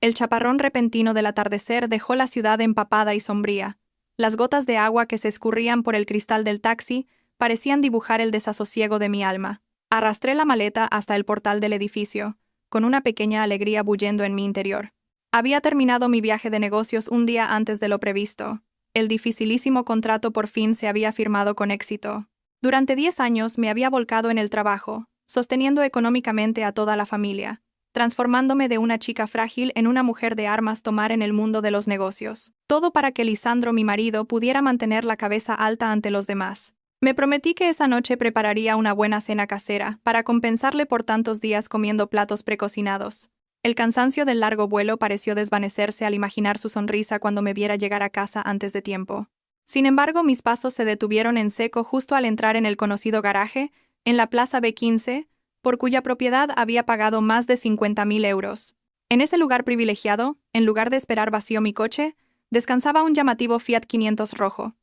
El chaparrón repentino del atardecer dejó la ciudad empapada y sombría. Las gotas de agua que se escurrían por el cristal del taxi parecían dibujar el desasosiego de mi alma. Arrastré la maleta hasta el portal del edificio, con una pequeña alegría bullendo en mi interior. Había terminado mi viaje de negocios un día antes de lo previsto. El dificilísimo contrato por fin se había firmado con éxito. Durante 10 años me había volcado en el trabajo, sosteniendo económicamente a toda la familia, transformándome de una chica frágil en una mujer de armas tomar en el mundo de los negocios. Todo para que Lisandro, mi marido, pudiera mantener la cabeza alta ante los demás. Me prometí que esa noche prepararía una buena cena casera, para compensarle por tantos días comiendo platos precocinados. El cansancio del largo vuelo pareció desvanecerse al imaginar su sonrisa cuando me viera llegar a casa antes de tiempo. Sin embargo, mis pasos se detuvieron en seco justo al entrar en el conocido garaje, en la Plaza B15, por cuya propiedad había pagado más de 50.000 euros. En ese lugar privilegiado, en lugar de esperar vacío mi coche, descansaba un llamativo Fiat 500 rojo.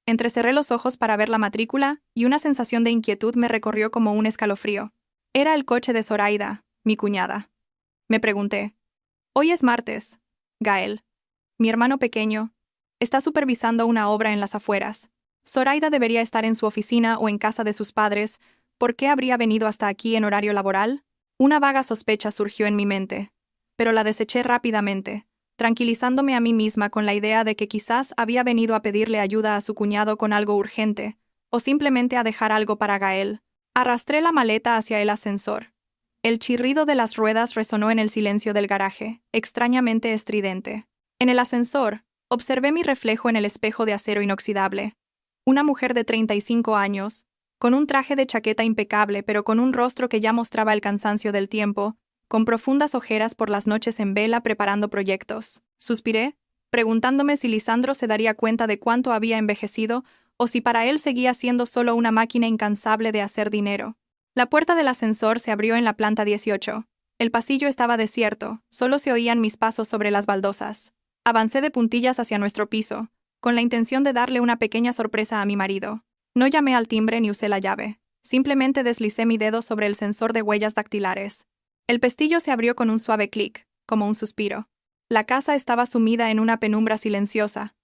Entrecerré los ojos para ver la matrícula y una sensación de inquietud me recorrió como un escalofrío. Era el coche de Zoraida, mi cuñada. Me pregunté. Hoy es martes. Gael, mi hermano pequeño, está supervisando una obra en las afueras. Zoraida debería estar en su oficina o en casa de sus padres. ¿Por qué habría venido hasta aquí en horario laboral? Una vaga sospecha surgió en mi mente, pero la deseché rápidamente, tranquilizándome a mí misma con la idea de que quizás había venido a pedirle ayuda a su cuñado con algo urgente, o simplemente a dejar algo para Gael. Arrastré la maleta hacia el ascensor. El chirrido de las ruedas resonó en el silencio del garaje, extrañamente estridente. En el ascensor, observé mi reflejo en el espejo de acero inoxidable. Una mujer de 35 años, con un traje de chaqueta impecable pero con un rostro que ya mostraba el cansancio del tiempo, con profundas ojeras por las noches en vela preparando proyectos. Suspiré, preguntándome si Lisandro se daría cuenta de cuánto había envejecido o si para él seguía siendo solo una máquina incansable de hacer dinero. La puerta del ascensor se abrió en la planta 18. El pasillo estaba desierto, solo se oían mis pasos sobre las baldosas. Avancé de puntillas hacia nuestro piso, con la intención de darle una pequeña sorpresa a mi marido. No llamé al timbre ni usé la llave. Simplemente deslicé mi dedo sobre el sensor de huellas dactilares. El pestillo se abrió con un suave clic, como un suspiro. La casa estaba sumida en una penumbra silenciosa,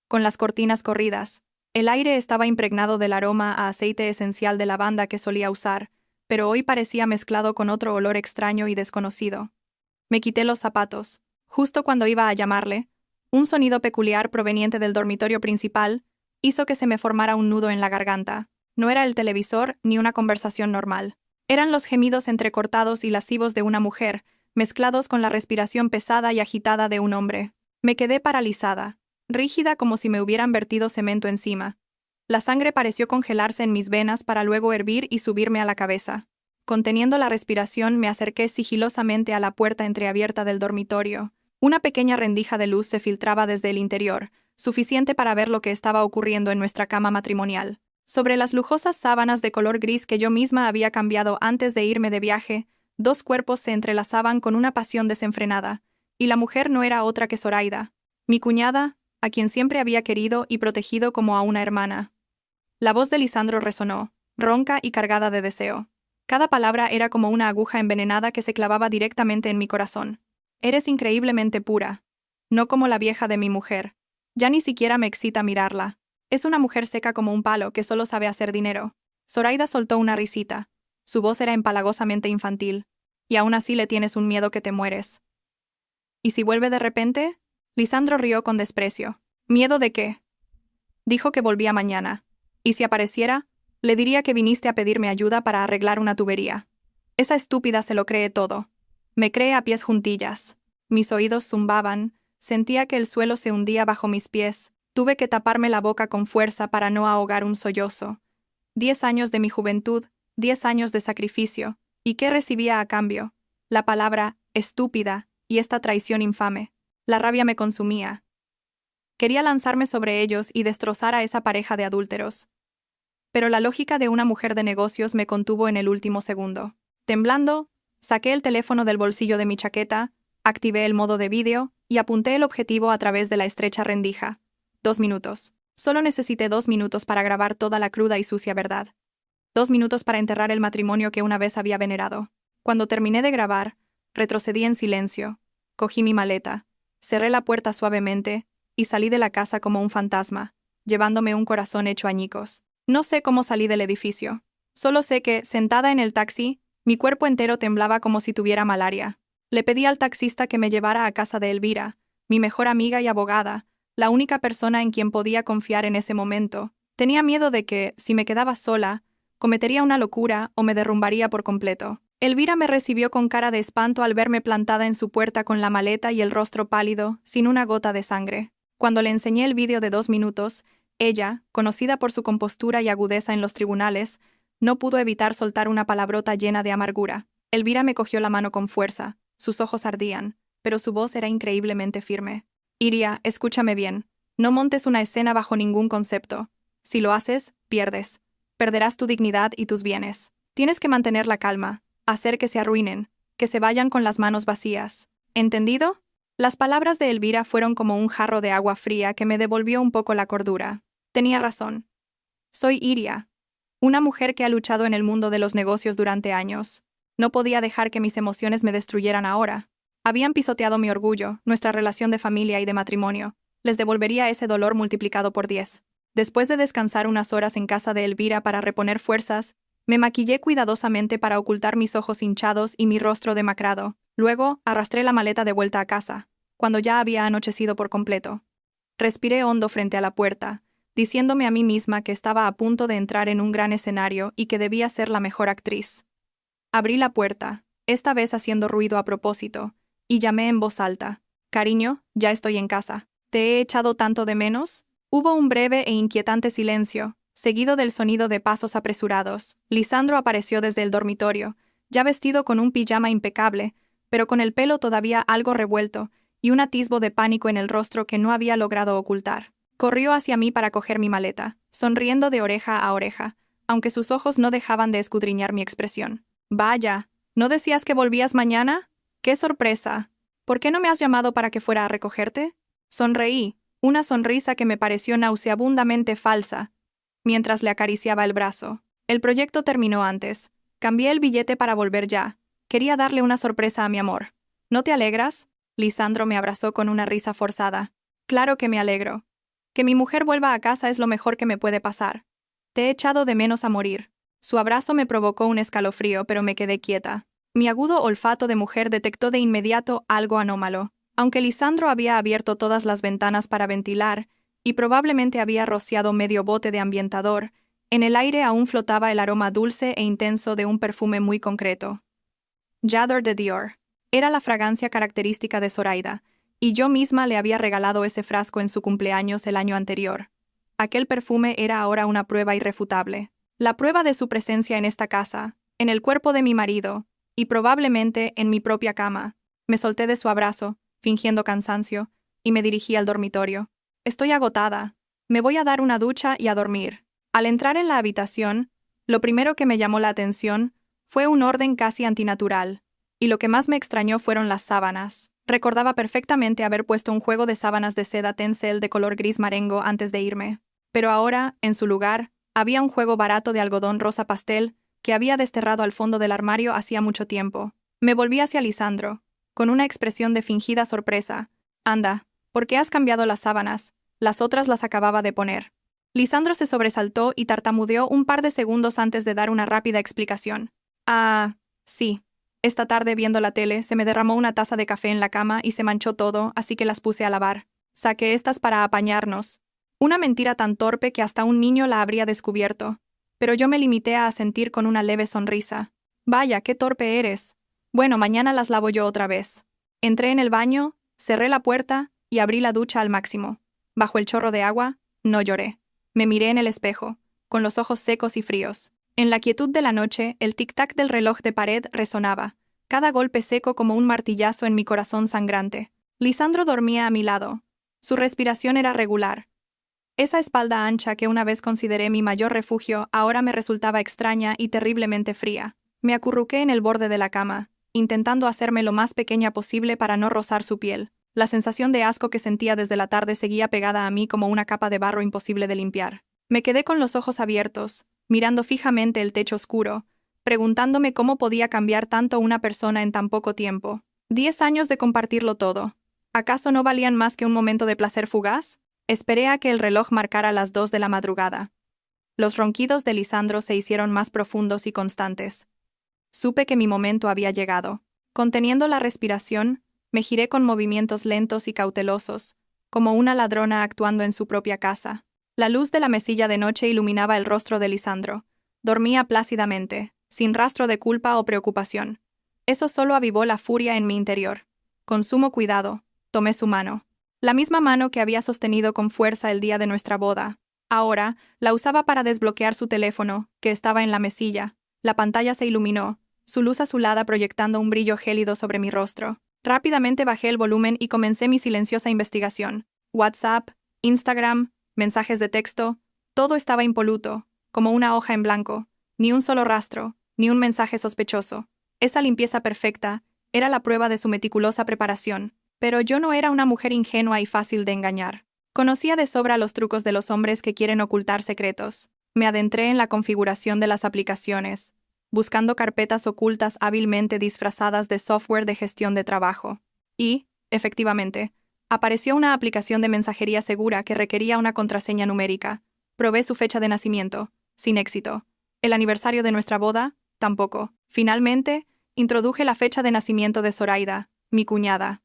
con las cortinas corridas. El aire estaba impregnado del aroma a aceite esencial de lavanda que solía usar, pero hoy parecía mezclado con otro olor extraño y desconocido. Me quité los zapatos. Justo cuando iba a llamarle, un sonido peculiar proveniente del dormitorio principal hizo que se me formara un nudo en la garganta. No era el televisor ni una conversación normal. Eran los gemidos entrecortados y lascivos de una mujer, mezclados con la respiración pesada y agitada de un hombre. Me quedé paralizada, rígida como si me hubieran vertido cemento encima. La sangre pareció congelarse en mis venas para luego hervir y subirme a la cabeza. Conteniendo la respiración, me acerqué sigilosamente a la puerta entreabierta del dormitorio. Una pequeña rendija de luz se filtraba desde el interior, suficiente para ver lo que estaba ocurriendo en nuestra cama matrimonial. Sobre las lujosas sábanas de color gris que yo misma había cambiado antes de irme de viaje, dos cuerpos se entrelazaban con una pasión desenfrenada, y la mujer no era otra que Zoraida, mi cuñada, a quien siempre había querido y protegido como a una hermana. La voz de Lisandro resonó, ronca y cargada de deseo. Cada palabra era como una aguja envenenada que se clavaba directamente en mi corazón. Eres increíblemente pura. No como la vieja de mi mujer. Ya ni siquiera me excita mirarla. Es una mujer seca como un palo que solo sabe hacer dinero. Zoraida soltó una risita. Su voz era empalagosamente infantil. Y aún así le tienes un miedo que te mueres. ¿Y si vuelve de repente? Lisandro rió con desprecio. ¿Miedo de qué? Dijo que volvía mañana. Y si apareciera, le diría que viniste a pedirme ayuda para arreglar una tubería. Esa estúpida se lo cree todo. Me cree a pies juntillas. Mis oídos zumbaban, sentía que el suelo se hundía bajo mis pies. Tuve que taparme la boca con fuerza para no ahogar un sollozo. 10 años de mi juventud, 10 años de sacrificio. ¿Y qué recibía a cambio? La palabra estúpida y esta traición infame. La rabia me consumía. Quería lanzarme sobre ellos y destrozar a esa pareja de adúlteros. Pero la lógica de una mujer de negocios me contuvo en el último segundo. Temblando, saqué el teléfono del bolsillo de mi chaqueta, activé el modo de vídeo y apunté el objetivo a través de la estrecha rendija. 2 minutos. Solo necesité 2 minutos para grabar toda la cruda y sucia verdad. 2 minutos para enterrar el matrimonio que una vez había venerado. Cuando terminé de grabar, retrocedí en silencio, Cogí mi maleta, cerré la puerta suavemente y salí de la casa como un fantasma, llevándome un corazón hecho añicos. No sé cómo salí del edificio. Solo sé que, sentada en el taxi, mi cuerpo entero temblaba como si tuviera malaria. Le pedí al taxista que me llevara a casa de Elvira, mi mejor amiga y abogada, la única persona en quien podía confiar en ese momento. Tenía miedo de que, si me quedaba sola, cometería una locura o me derrumbaría por completo. Elvira me recibió con cara de espanto al verme plantada en su puerta con la maleta y el rostro pálido, sin una gota de sangre. Cuando le enseñé el vídeo de 2 minutos, ella, conocida por su compostura y agudeza en los tribunales, no pudo evitar soltar una palabrota llena de amargura. Elvira me cogió la mano con fuerza, sus ojos ardían, pero su voz era increíblemente firme. Iria, escúchame bien. No montes una escena bajo ningún concepto. Si lo haces, pierdes. Perderás tu dignidad y tus bienes. Tienes que mantener la calma, hacer que se arruinen, que se vayan con las manos vacías. ¿Entendido? Las palabras de Elvira fueron como un jarro de agua fría que me devolvió un poco la cordura. Tenía razón. Soy Iria, una mujer que ha luchado en el mundo de los negocios durante años. No podía dejar que mis emociones me destruyeran ahora. Habían pisoteado mi orgullo, nuestra relación de familia y de matrimonio. Les devolvería ese dolor multiplicado por 10. Después de descansar unas horas en casa de Elvira para reponer fuerzas, me maquillé cuidadosamente para ocultar mis ojos hinchados y mi rostro demacrado. Luego, arrastré la maleta de vuelta a casa, cuando ya había anochecido por completo. Respiré hondo frente a la puerta, diciéndome a mí misma que estaba a punto de entrar en un gran escenario y que debía ser la mejor actriz. Abrí la puerta, esta vez haciendo ruido a propósito, y llamé en voz alta. «Cariño, ya estoy en casa. ¿Te he echado tanto de menos?» Hubo un breve e inquietante silencio, seguido del sonido de pasos apresurados. Lisandro apareció desde el dormitorio, ya vestido con un pijama impecable, pero con el pelo todavía algo revuelto, y un atisbo de pánico en el rostro que no había logrado ocultar. Corrió hacia mí para coger mi maleta, sonriendo de oreja a oreja, aunque sus ojos no dejaban de escudriñar mi expresión. «Vaya, ¿no decías que volvías mañana? ¡Qué sorpresa! ¿Por qué no me has llamado para que fuera a recogerte?» Sonreí, una sonrisa que me pareció nauseabundamente falsa, mientras le acariciaba el brazo. El proyecto terminó antes. Cambié el billete para volver ya. Quería darle una sorpresa a mi amor. ¿No te alegras? Lisandro me abrazó con una risa forzada. Claro que me alegro. Que mi mujer vuelva a casa es lo mejor que me puede pasar. Te he echado de menos a morir. Su abrazo me provocó un escalofrío, pero me quedé quieta. Mi agudo olfato de mujer detectó de inmediato algo anómalo. Aunque Lisandro había abierto todas las ventanas para ventilar, y probablemente había rociado medio bote de ambientador, en el aire aún flotaba el aroma dulce e intenso de un perfume muy concreto. J'adore de Dior. Era la fragancia característica de Zoraida, y yo misma le había regalado ese frasco en su cumpleaños el año anterior. Aquel perfume era ahora una prueba irrefutable. La prueba de su presencia en esta casa, en el cuerpo de mi marido, y probablemente en mi propia cama. Me solté de su abrazo, fingiendo cansancio, y me dirigí al dormitorio. Estoy agotada. Me voy a dar una ducha y a dormir. Al entrar en la habitación, lo primero que me llamó la atención fue un orden casi antinatural, y lo que más me extrañó fueron las sábanas. Recordaba perfectamente haber puesto un juego de sábanas de seda tencel de color gris marengo antes de irme, pero ahora, en su lugar, había un juego barato de algodón rosa pastel que había desterrado al fondo del armario hacía mucho tiempo. Me volví hacia Lisandro, con una expresión de fingida sorpresa. «Anda, ¿por qué has cambiado las sábanas? Las otras las acababa de poner». Lisandro se sobresaltó y tartamudeó un par de segundos antes de dar una rápida explicación. «Ah, sí. Esta tarde, viendo la tele, se me derramó una taza de café en la cama y se manchó todo, así que las puse a lavar. Saqué estas para apañarnos». Una mentira tan torpe que hasta un niño la habría descubierto, pero yo me limité a asentir con una leve sonrisa. «Vaya, qué torpe eres. Bueno, mañana las lavo yo otra vez». Entré en el baño, cerré la puerta y abrí la ducha al máximo. Bajo el chorro de agua, no lloré. Me miré en el espejo, con los ojos secos y fríos. En la quietud de la noche, el tic-tac del reloj de pared resonaba, cada golpe seco como un martillazo en mi corazón sangrante. Lisandro dormía a mi lado. Su respiración era regular. Esa espalda ancha que una vez consideré mi mayor refugio ahora me resultaba extraña y terriblemente fría. Me acurruqué en el borde de la cama, intentando hacerme lo más pequeña posible para no rozar su piel. La sensación de asco que sentía desde la tarde seguía pegada a mí como una capa de barro imposible de limpiar. Me quedé con los ojos abiertos, mirando fijamente el techo oscuro, preguntándome cómo podía cambiar tanto una persona en tan poco tiempo. 10 años de compartirlo todo. ¿Acaso no valían más que un momento de placer fugaz? Esperé a que el reloj marcara las 2 de la madrugada. Los ronquidos de Lisandro se hicieron más profundos y constantes. Supe que mi momento había llegado. Conteniendo la respiración, me giré con movimientos lentos y cautelosos, como una ladrona actuando en su propia casa. La luz de la mesilla de noche iluminaba el rostro de Lisandro. Dormía plácidamente, sin rastro de culpa o preocupación. Eso solo avivó la furia en mi interior. Con sumo cuidado, tomé su mano. La misma mano que había sostenido con fuerza el día de nuestra boda. Ahora, la usaba para desbloquear su teléfono, que estaba en la mesilla. La pantalla se iluminó, su luz azulada proyectando un brillo gélido sobre mi rostro. Rápidamente bajé el volumen y comencé mi silenciosa investigación. WhatsApp, Instagram, mensajes de texto, todo estaba impoluto, como una hoja en blanco. Ni un solo rastro, ni un mensaje sospechoso. Esa limpieza perfecta era la prueba de su meticulosa preparación. Pero yo no era una mujer ingenua y fácil de engañar. Conocía de sobra los trucos de los hombres que quieren ocultar secretos. Me adentré en la configuración de las aplicaciones, buscando carpetas ocultas hábilmente disfrazadas de software de gestión de trabajo. Y, efectivamente, apareció una aplicación de mensajería segura que requería una contraseña numérica. Probé su fecha de nacimiento, sin éxito. El aniversario de nuestra boda, tampoco. Finalmente, introduje la fecha de nacimiento de Zoraida, mi cuñada.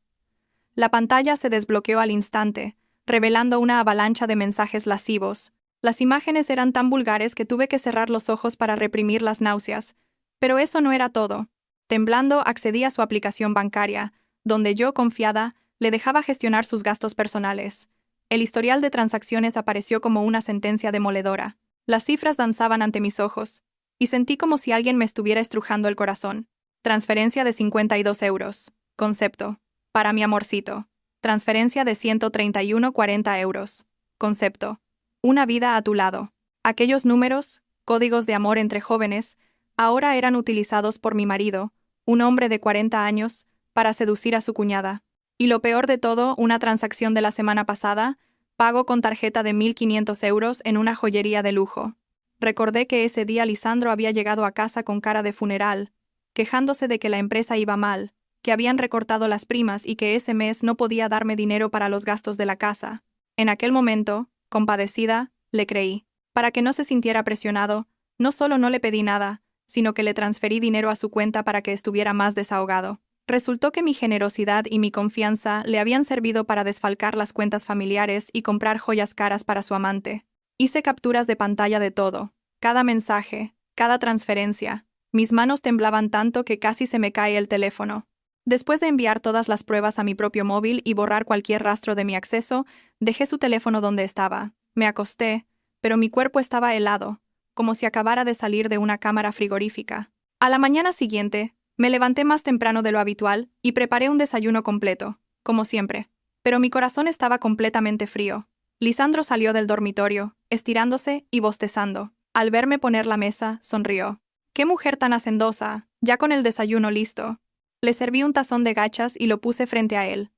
La pantalla se desbloqueó al instante, revelando una avalancha de mensajes lascivos. Las imágenes eran tan vulgares que tuve que cerrar los ojos para reprimir las náuseas. Pero eso no era todo. Temblando, accedí a su aplicación bancaria, donde yo, confiada, le dejaba gestionar sus gastos personales. El historial de transacciones apareció como una sentencia demoledora. Las cifras danzaban ante mis ojos, y sentí como si alguien me estuviera estrujando el corazón. Transferencia de 52 euros. Concepto. Para mi amorcito. Transferencia de 131,40 euros. Concepto. Una vida a tu lado. Aquellos números, códigos de amor entre jóvenes, ahora eran utilizados por mi marido, un hombre de 40 años, para seducir a su cuñada. Y lo peor de todo, una transacción de la semana pasada, pago con tarjeta de 1.500 euros en una joyería de lujo. Recordé que ese día Lisandro había llegado a casa con cara de funeral, quejándose de que la empresa iba mal, que habían recortado las primas y que ese mes no podía darme dinero para los gastos de la casa. En aquel momento, compadecida, le creí. Para que no se sintiera presionado, no solo no le pedí nada, sino que le transferí dinero a su cuenta para que estuviera más desahogado. Resultó que mi generosidad y mi confianza le habían servido para desfalcar las cuentas familiares y comprar joyas caras para su amante. Hice capturas de pantalla de todo, cada mensaje, cada transferencia. Mis manos temblaban tanto que casi se me cae el teléfono. Después de enviar todas las pruebas a mi propio móvil y borrar cualquier rastro de mi acceso, dejé su teléfono donde estaba. Me acosté, pero mi cuerpo estaba helado, como si acabara de salir de una cámara frigorífica. A la mañana siguiente, me levanté más temprano de lo habitual y preparé un desayuno completo, como siempre. Pero mi corazón estaba completamente frío. Lisandro salió del dormitorio, estirándose y bostezando. Al verme poner la mesa, sonrió. ¡Qué mujer tan hacendosa! Ya con el desayuno listo. Le serví un tazón de gachas y lo puse frente a él.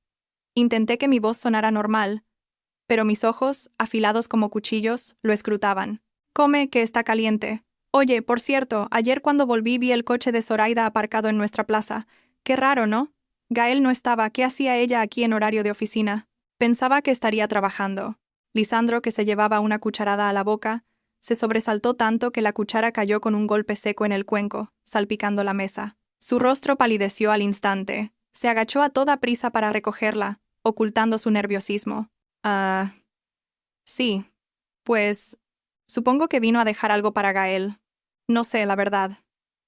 Intenté que mi voz sonara normal, pero mis ojos, afilados como cuchillos, lo escrutaban. «Come, que está caliente. Oye, por cierto, ayer cuando volví vi el coche de Zoraida aparcado en nuestra plaza. Qué raro, ¿no? Gael no estaba. ¿Qué hacía ella aquí en horario de oficina? Pensaba que estaría trabajando». Lisandro, que se llevaba una cucharada a la boca, se sobresaltó tanto que la cuchara cayó con un golpe seco en el cuenco, salpicando la mesa. Su rostro palideció al instante. Se agachó a toda prisa para recogerla, ocultando su nerviosismo. Sí. Pues, supongo que vino a dejar algo para Gael. No sé, la verdad.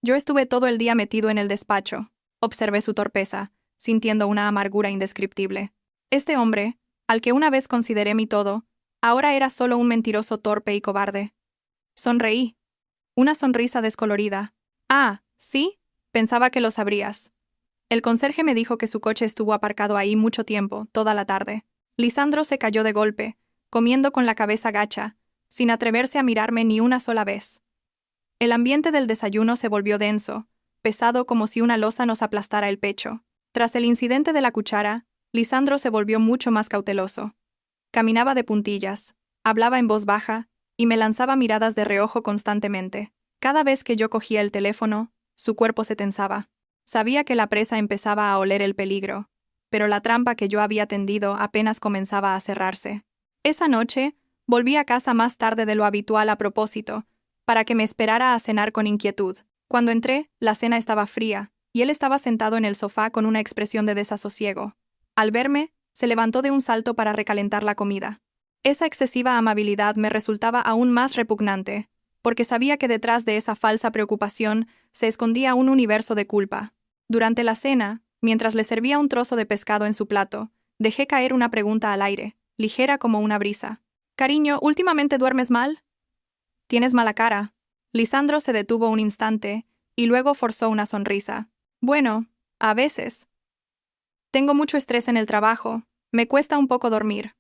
Yo estuve todo el día metido en el despacho. Observé su torpeza, sintiendo una amargura indescriptible. Este hombre, al que una vez consideré mi todo, ahora era solo un mentiroso torpe y cobarde. Sonreí. Una sonrisa descolorida. «Ah, ¿sí? Pensaba que lo sabrías». El conserje me dijo que su coche estuvo aparcado ahí mucho tiempo, toda la tarde. Lisandro se cayó de golpe, comiendo con la cabeza gacha, sin atreverse a mirarme ni una sola vez. El ambiente del desayuno se volvió denso, pesado como si una losa nos aplastara el pecho. Tras el incidente de la cuchara, Lisandro se volvió mucho más cauteloso. Caminaba de puntillas, hablaba en voz baja, y me lanzaba miradas de reojo constantemente. Cada vez que yo cogía el teléfono, su cuerpo se tensaba. Sabía que la presa empezaba a oler el peligro, pero la trampa que yo había tendido apenas comenzaba a cerrarse. Esa noche, volví a casa más tarde de lo habitual a propósito, para que me esperara a cenar con inquietud. Cuando entré, la cena estaba fría, y él estaba sentado en el sofá con una expresión de desasosiego. Al verme, se levantó de un salto para recalentar la comida. Esa excesiva amabilidad me resultaba aún más repugnante, porque sabía que detrás de esa falsa preocupación se escondía un universo de culpa. Durante la cena, mientras le servía un trozo de pescado en su plato, dejé caer una pregunta al aire, ligera como una brisa. «Cariño, ¿últimamente duermes mal?» «Tienes mala cara». Lisandro se detuvo un instante, y luego forzó una sonrisa. «Bueno, a veces. Tengo mucho estrés en el trabajo, me cuesta un poco dormir».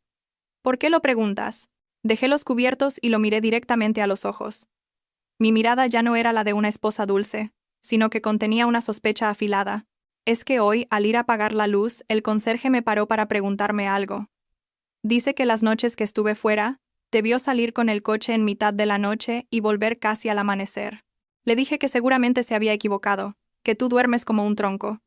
«¿Por qué lo preguntas?» Dejé los cubiertos y lo miré directamente a los ojos. Mi mirada ya no era la de una esposa dulce, sino que contenía una sospecha afilada. Es que hoy, al ir a apagar la luz, el conserje me paró para preguntarme algo. Dice que las noches que estuve fuera, debió salir con el coche en mitad de la noche y volver casi al amanecer. Le dije que seguramente se había equivocado, que tú duermes como un tronco.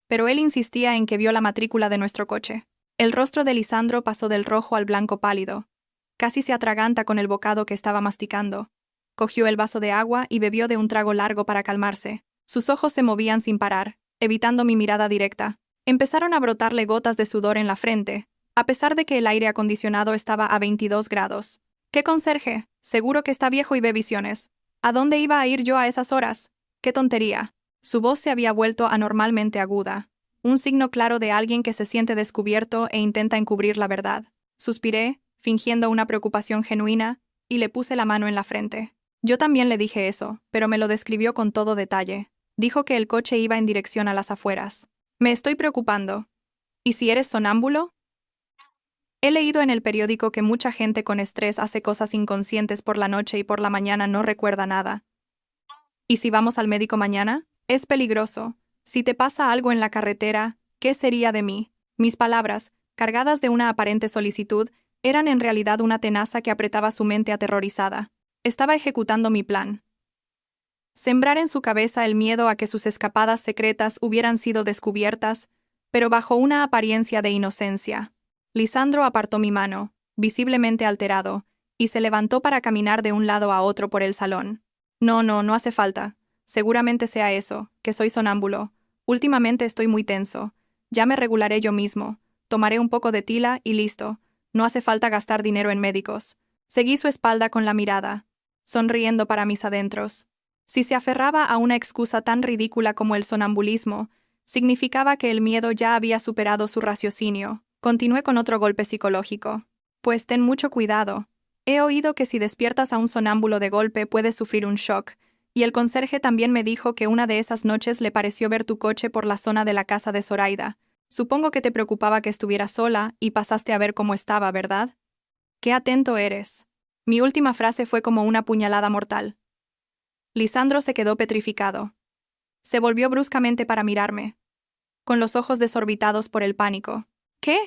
Pero él insistía en que vio la matrícula de nuestro coche. El rostro de Lisandro pasó del rojo al blanco pálido. Casi se atraganta con el bocado que estaba masticando. Cogió el vaso de agua y bebió de un trago largo para calmarse. Sus ojos se movían sin parar, evitando mi mirada directa. Empezaron a brotarle gotas de sudor en la frente, a pesar de que el aire acondicionado estaba a 22 grados. «¿Qué conserje? Seguro que está viejo y ve visiones. ¿A dónde iba a ir yo a esas horas? ¡Qué tontería!». Su voz se había vuelto anormalmente aguda, un signo claro de alguien que se siente descubierto e intenta encubrir la verdad. Suspiré, fingiendo una preocupación genuina, y le puse la mano en la frente. Yo también le dije eso, pero me lo describió con todo detalle. Dijo que el coche iba en dirección a las afueras. «Me estoy preocupando. ¿Y si eres sonámbulo?» He leído en el periódico que mucha gente con estrés hace cosas inconscientes por la noche y por la mañana no recuerda nada. ¿Y si vamos al médico mañana? Es peligroso. Si te pasa algo en la carretera, ¿qué sería de mí? Mis palabras, cargadas de una aparente solicitud, eran en realidad una tenaza que apretaba su mente aterrorizada. Estaba ejecutando mi plan. Sembrar en su cabeza el miedo a que sus escapadas secretas hubieran sido descubiertas, pero bajo una apariencia de inocencia. Lisandro apartó mi mano, visiblemente alterado, y se levantó para caminar de un lado a otro por el salón. No hace falta. Seguramente sea eso, que soy sonámbulo. Últimamente estoy muy tenso. Ya me regularé yo mismo. Tomaré un poco de tila y listo. No hace falta gastar dinero en médicos. Seguí su espalda con la mirada, sonriendo para mis adentros. Si se aferraba a una excusa tan ridícula como el sonambulismo, significaba que el miedo ya había superado su raciocinio. Continué con otro golpe psicológico. Pues ten mucho cuidado. He oído que si despiertas a un sonámbulo de golpe puedes sufrir un shock, y el conserje también me dijo que una de esas noches le pareció ver tu coche por la zona de la casa de Zoraida. Supongo que te preocupaba que estuviera sola y pasaste a ver cómo estaba, ¿verdad? ¡Qué atento eres! Mi última frase fue como una puñalada mortal. Lisandro se quedó petrificado. Se volvió bruscamente para mirarme, con los ojos desorbitados por el pánico. «¿Qué?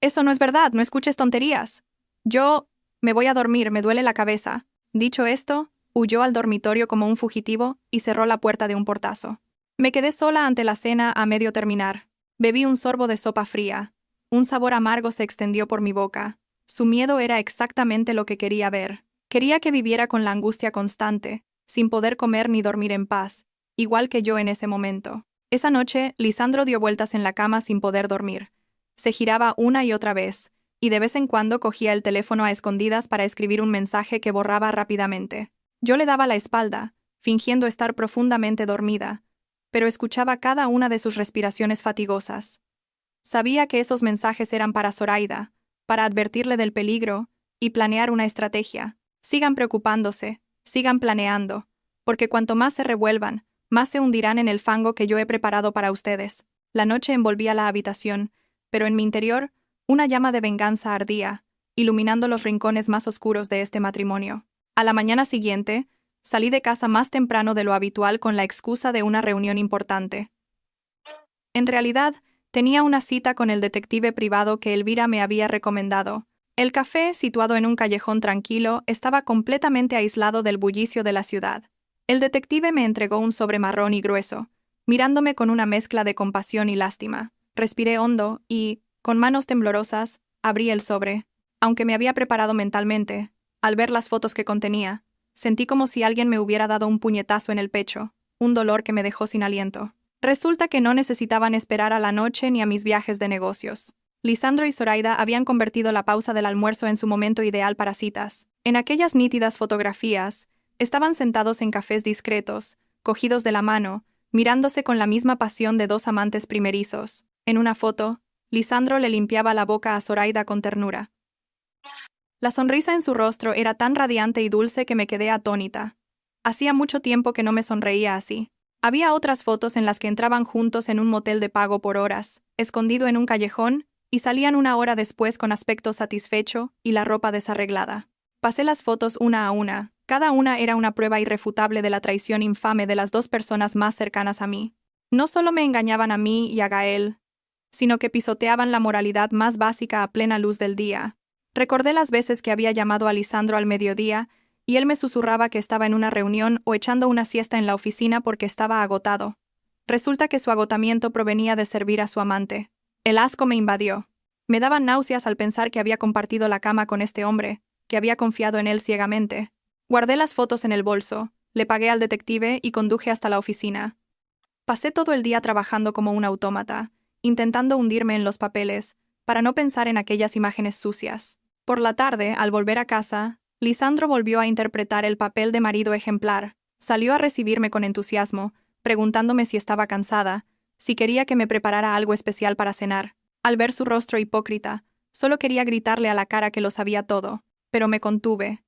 Eso no es verdad, no escuches tonterías. Yo me voy a dormir, me duele la cabeza». Dicho esto, huyó al dormitorio como un fugitivo y cerró la puerta de un portazo. Me quedé sola ante la cena a medio terminar. Bebí un sorbo de sopa fría. Un sabor amargo se extendió por mi boca. Su miedo era exactamente lo que quería ver. Quería que viviera con la angustia constante, sin poder comer ni dormir en paz, igual que yo en ese momento. Esa noche, Lisandro dio vueltas en la cama sin poder dormir. Se giraba una y otra vez, y de vez en cuando cogía el teléfono a escondidas para escribir un mensaje que borraba rápidamente. Yo le daba la espalda, fingiendo estar profundamente dormida, pero escuchaba cada una de sus respiraciones fatigosas. Sabía que esos mensajes eran para Zoraida, para advertirle del peligro y planear una estrategia. Sigan preocupándose, sigan planeando, porque cuanto más se revuelvan, más se hundirán en el fango que yo he preparado para ustedes. La noche envolvía la habitación, pero en mi interior, una llama de venganza ardía, iluminando los rincones más oscuros de este matrimonio. A la mañana siguiente, salí de casa más temprano de lo habitual con la excusa de una reunión importante. En realidad, tenía una cita con el detective privado que Elvira me había recomendado. El café, situado en un callejón tranquilo, estaba completamente aislado del bullicio de la ciudad. El detective me entregó un sobre marrón y grueso, mirándome con una mezcla de compasión y lástima. Respiré hondo y, con manos temblorosas, abrí el sobre. Aunque me había preparado mentalmente, al ver las fotos que contenía, sentí como si alguien me hubiera dado un puñetazo en el pecho, un dolor que me dejó sin aliento. Resulta que no necesitaban esperar a la noche ni a mis viajes de negocios. Lisandro y Zoraida habían convertido la pausa del almuerzo en su momento ideal para citas. En aquellas nítidas fotografías, estaban sentados en cafés discretos, cogidos de la mano, mirándose con la misma pasión de dos amantes primerizos. En una foto, Lisandro le limpiaba la boca a Zoraida con ternura. La sonrisa en su rostro era tan radiante y dulce que me quedé atónita. Hacía mucho tiempo que no me sonreía así. Había otras fotos en las que entraban juntos en un motel de pago por horas, escondido en un callejón, y salían una hora después con aspecto satisfecho y la ropa desarreglada. Pasé las fotos una a una. Cada una era una prueba irrefutable de la traición infame de las dos personas más cercanas a mí. No solo me engañaban a mí y a Gael, sino que pisoteaban la moralidad más básica a plena luz del día. Recordé las veces que había llamado a Lisandro al mediodía, y él me susurraba que estaba en una reunión o echando una siesta en la oficina porque estaba agotado. Resulta que su agotamiento provenía de servir a su amante. El asco me invadió. Me daban náuseas al pensar que había compartido la cama con este hombre, que había confiado en él ciegamente. Guardé las fotos en el bolso, le pagué al detective y conduje hasta la oficina. Pasé todo el día trabajando como un autómata, intentando hundirme en los papeles, para no pensar en aquellas imágenes sucias. Por la tarde, al volver a casa, Lisandro volvió a interpretar el papel de marido ejemplar. Salió a recibirme con entusiasmo, preguntándome si estaba cansada, si quería que me preparara algo especial para cenar. Al ver su rostro hipócrita, solo quería gritarle a la cara que lo sabía todo, pero me contuve.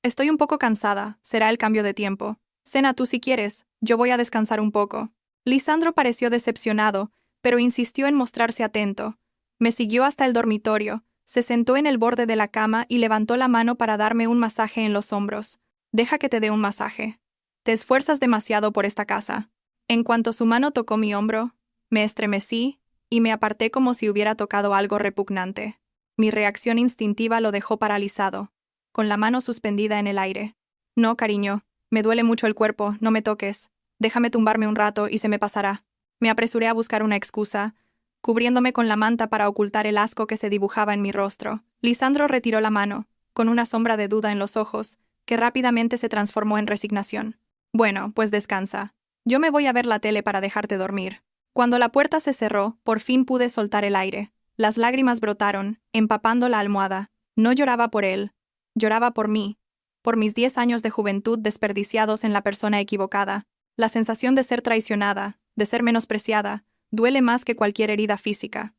Estoy un poco cansada, será el cambio de tiempo. Cena tú si quieres, yo voy a descansar un poco. Lisandro pareció decepcionado, pero insistió en mostrarse atento. Me siguió hasta el dormitorio, se sentó en el borde de la cama y levantó la mano para darme un masaje en los hombros. Deja que te dé un masaje. Te esfuerzas demasiado por esta casa. En cuanto su mano tocó mi hombro, me estremecí y me aparté como si hubiera tocado algo repugnante. Mi reacción instintiva lo dejó paralizado, con la mano suspendida en el aire. No, cariño, me duele mucho el cuerpo, no me toques. Déjame tumbarme un rato y se me pasará. Me apresuré a buscar una excusa, cubriéndome con la manta para ocultar el asco que se dibujaba en mi rostro. Lisandro retiró la mano, con una sombra de duda en los ojos, que rápidamente se transformó en resignación. Bueno, pues descansa. Yo me voy a ver la tele para dejarte dormir. Cuando la puerta se cerró, por fin pude soltar el aire. Las lágrimas brotaron, empapando la almohada. No lloraba por él. Lloraba por mí, por mis 10 años de juventud desperdiciados en la persona equivocada. La sensación de ser traicionada, de ser menospreciada, duele más que cualquier herida física.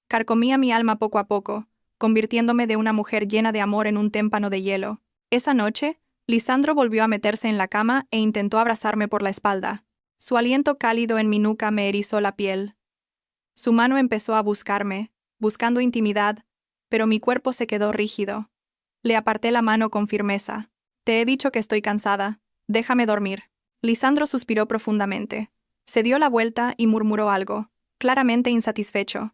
Carcomía mi alma poco a poco, convirtiéndome de una mujer llena de amor en un témpano de hielo. Esa noche, Lisandro volvió a meterse en la cama e intentó abrazarme por la espalda. Su aliento cálido en mi nuca me erizó la piel. Su mano empezó a buscarme, buscando intimidad, pero mi cuerpo se quedó rígido. Le aparté la mano con firmeza. Te he dicho que estoy cansada. Déjame dormir. Lisandro suspiró profundamente. Se dio la vuelta y murmuró algo, claramente insatisfecho.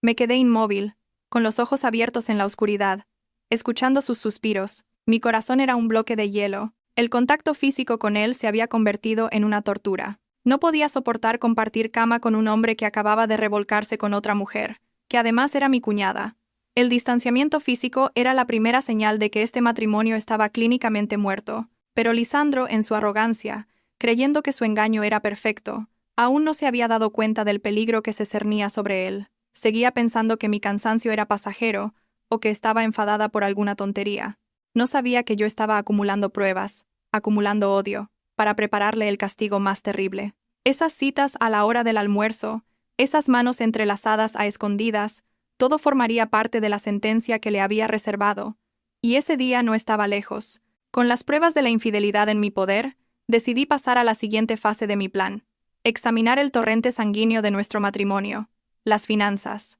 Me quedé inmóvil, con los ojos abiertos en la oscuridad, escuchando sus suspiros. Mi corazón era un bloque de hielo. El contacto físico con él se había convertido en una tortura. No podía soportar compartir cama con un hombre que acababa de revolcarse con otra mujer, que además era mi cuñada. El distanciamiento físico era la primera señal de que este matrimonio estaba clínicamente muerto, pero Lisandro, en su arrogancia, creyendo que su engaño era perfecto, aún no se había dado cuenta del peligro que se cernía sobre él. Seguía pensando que mi cansancio era pasajero o que estaba enfadada por alguna tontería. No sabía que yo estaba acumulando pruebas, acumulando odio, para prepararle el castigo más terrible. Esas citas a la hora del almuerzo, esas manos entrelazadas a escondidas, todo formaría parte de la sentencia que le había reservado, y ese día no estaba lejos. Con las pruebas de la infidelidad en mi poder, decidí pasar a la siguiente fase de mi plan: examinar el torrente sanguíneo de nuestro matrimonio, las finanzas.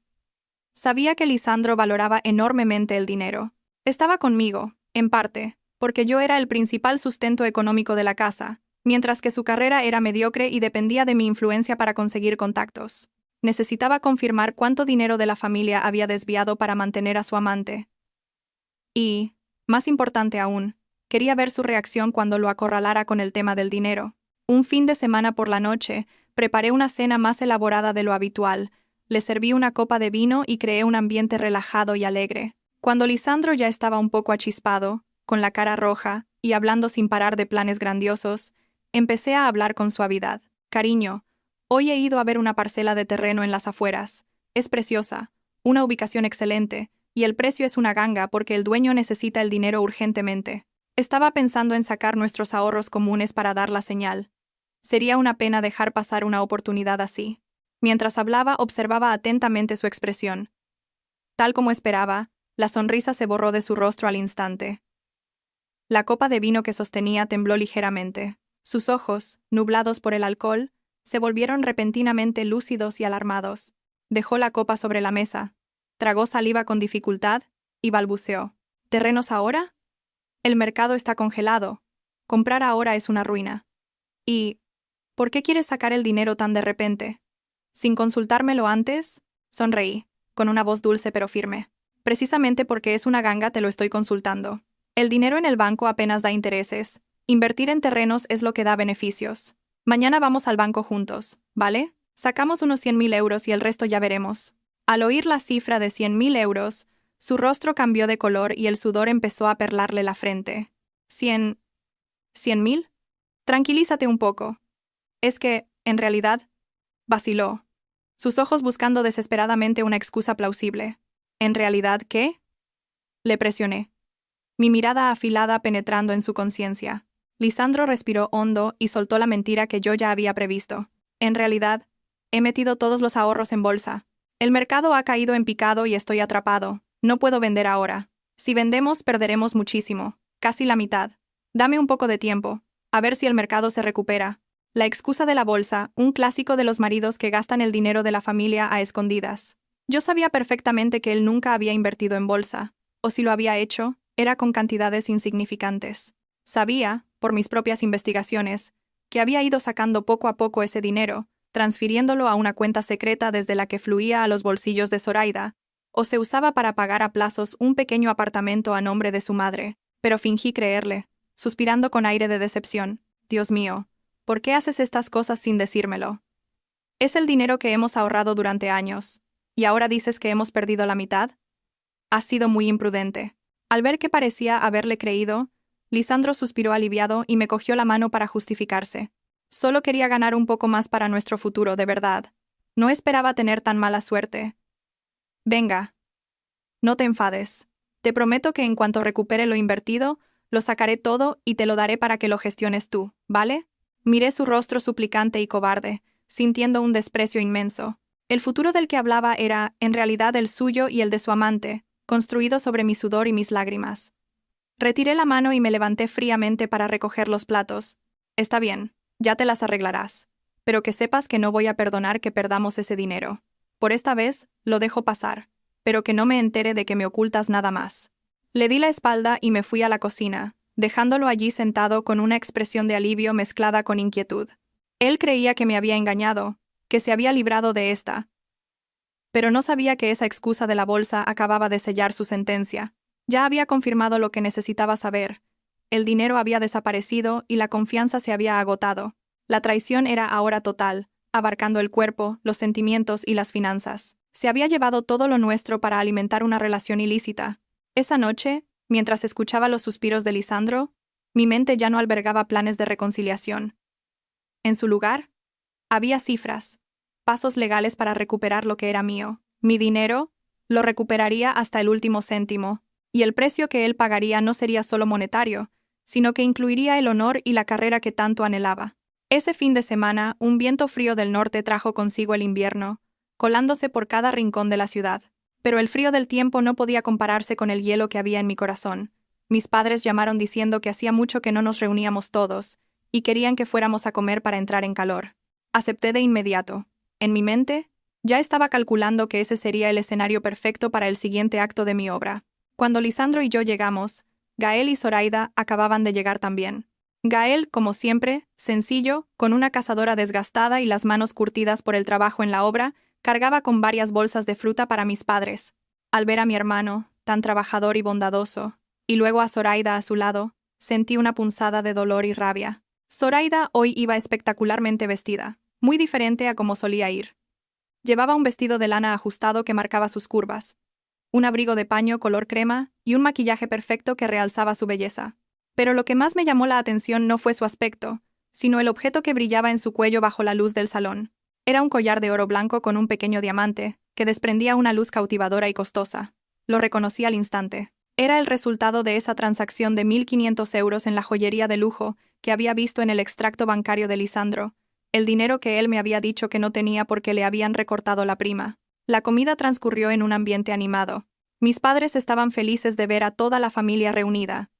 Sabía que Lisandro valoraba enormemente el dinero. Estaba conmigo, en parte, porque yo era el principal sustento económico de la casa, mientras que su carrera era mediocre y dependía de mi influencia para conseguir contactos. Necesitaba confirmar cuánto dinero de la familia había desviado para mantener a su amante. Y, más importante aún, quería ver su reacción cuando lo acorralara con el tema del dinero. Un fin de semana por la noche, preparé una cena más elaborada de lo habitual. Le serví una copa de vino y creé un ambiente relajado y alegre. Cuando Lisandro ya estaba un poco achispado, con la cara roja y hablando sin parar de planes grandiosos, empecé a hablar con suavidad. Cariño, hoy he ido a ver una parcela de terreno en las afueras. Es preciosa, una ubicación excelente, y el precio es una ganga porque el dueño necesita el dinero urgentemente. Estaba pensando en sacar nuestros ahorros comunes para dar la señal. Sería una pena dejar pasar una oportunidad así. Mientras hablaba, observaba atentamente su expresión. Tal como esperaba, la sonrisa se borró de su rostro al instante. La copa de vino que sostenía tembló ligeramente. Sus ojos, nublados por el alcohol, se volvieron repentinamente lúcidos y alarmados. Dejó la copa sobre la mesa, tragó saliva con dificultad y balbuceó. ¿Terrenos ahora? El mercado está congelado. Comprar ahora es una ruina. ¿Y por qué quieres sacar el dinero tan de repente? Sin consultármelo antes, sonreí, con una voz dulce pero firme. Precisamente porque es una ganga te lo estoy consultando. El dinero en el banco apenas da intereses. Invertir en terrenos es lo que da beneficios. Mañana vamos al banco juntos, ¿vale? Sacamos unos 100.000 euros y el resto ya veremos. Al oír la cifra de 100.000 euros, su rostro cambió de color y el sudor empezó a perlarle la frente. ¿100.000? Tranquilízate un poco. Es que, en realidad, vaciló, sus ojos buscando desesperadamente una excusa plausible. ¿En realidad qué? Le presioné, mi mirada afilada penetrando en su conciencia. Lisandro respiró hondo y soltó la mentira que yo ya había previsto. En realidad, he metido todos los ahorros en bolsa. El mercado ha caído en picado y estoy atrapado. No puedo vender ahora. Si vendemos, perderemos muchísimo. Casi la mitad. Dame un poco de tiempo. A ver si el mercado se recupera. La excusa de la bolsa, un clásico de los maridos que gastan el dinero de la familia a escondidas. Yo sabía perfectamente que él nunca había invertido en bolsa, o si lo había hecho, era con cantidades insignificantes. Sabía, por mis propias investigaciones, que había ido sacando poco a poco ese dinero, transfiriéndolo a una cuenta secreta desde la que fluía a los bolsillos de Zoraida, o se usaba para pagar a plazos un pequeño apartamento a nombre de su madre, pero fingí creerle, suspirando con aire de decepción. Dios mío, ¿por qué haces estas cosas sin decírmelo? Es el dinero que hemos ahorrado durante años, ¿y ahora dices que hemos perdido la mitad? Has sido muy imprudente. Al ver que parecía haberle creído, Lisandro suspiró aliviado y me cogió la mano para justificarse. Solo quería ganar un poco más para nuestro futuro, de verdad. No esperaba tener tan mala suerte. Venga. No te enfades. Te prometo que en cuanto recupere lo invertido, lo sacaré todo y te lo daré para que lo gestiones tú, ¿vale? Miré su rostro suplicante y cobarde, sintiendo un desprecio inmenso. El futuro del que hablaba era, en realidad, el suyo y el de su amante, construido sobre mi sudor y mis lágrimas. Retiré la mano y me levanté fríamente para recoger los platos. Está bien, ya te las arreglarás. Pero que sepas que no voy a perdonar que perdamos ese dinero. Por esta vez, lo dejo pasar, pero que no me entere de que me ocultas nada más. Le di la espalda y me fui a la cocina, dejándolo allí sentado con una expresión de alivio mezclada con inquietud. Él creía que me había engañado, que se había librado de esta. Pero no sabía que esa excusa de la bolsa acababa de sellar su sentencia. Ya había confirmado lo que necesitaba saber. El dinero había desaparecido y la confianza se había agotado. La traición era ahora total, abarcando el cuerpo, los sentimientos y las finanzas. Se había llevado todo lo nuestro para alimentar una relación ilícita. Esa noche, mientras escuchaba los suspiros de Lisandro, mi mente ya no albergaba planes de reconciliación. En su lugar, había cifras, pasos legales para recuperar lo que era mío. Mi dinero lo recuperaría hasta el último céntimo, y el precio que él pagaría no sería solo monetario, sino que incluiría el honor y la carrera que tanto anhelaba. Ese fin de semana, un viento frío del norte trajo consigo el invierno, colándose por cada rincón de la ciudad. Pero el frío del tiempo no podía compararse con el hielo que había en mi corazón. Mis padres llamaron diciendo que hacía mucho que no nos reuníamos todos, y querían que fuéramos a comer para entrar en calor. Acepté de inmediato. En mi mente, ya estaba calculando que ese sería el escenario perfecto para el siguiente acto de mi obra. Cuando Lisandro y yo llegamos, Gael y Zoraida acababan de llegar también. Gael, como siempre, sencillo, con una cazadora desgastada y las manos curtidas por el trabajo en la obra, cargaba con varias bolsas de fruta para mis padres. Al ver a mi hermano, tan trabajador y bondadoso, y luego a Zoraida a su lado, sentí una punzada de dolor y rabia. Zoraida hoy iba espectacularmente vestida, muy diferente a como solía ir. Llevaba un vestido de lana ajustado que marcaba sus curvas, un abrigo de paño color crema y un maquillaje perfecto que realzaba su belleza. Pero lo que más me llamó la atención no fue su aspecto, sino el objeto que brillaba en su cuello bajo la luz del salón. Era un collar de oro blanco con un pequeño diamante, que desprendía una luz cautivadora y costosa. Lo reconocí al instante. Era el resultado de esa transacción de 1.500 euros en la joyería de lujo que había visto en el extracto bancario de Lisandro, el dinero que él me había dicho que no tenía porque le habían recortado la prima. La comida transcurrió en un ambiente animado. Mis padres estaban felices de ver a toda la familia reunida.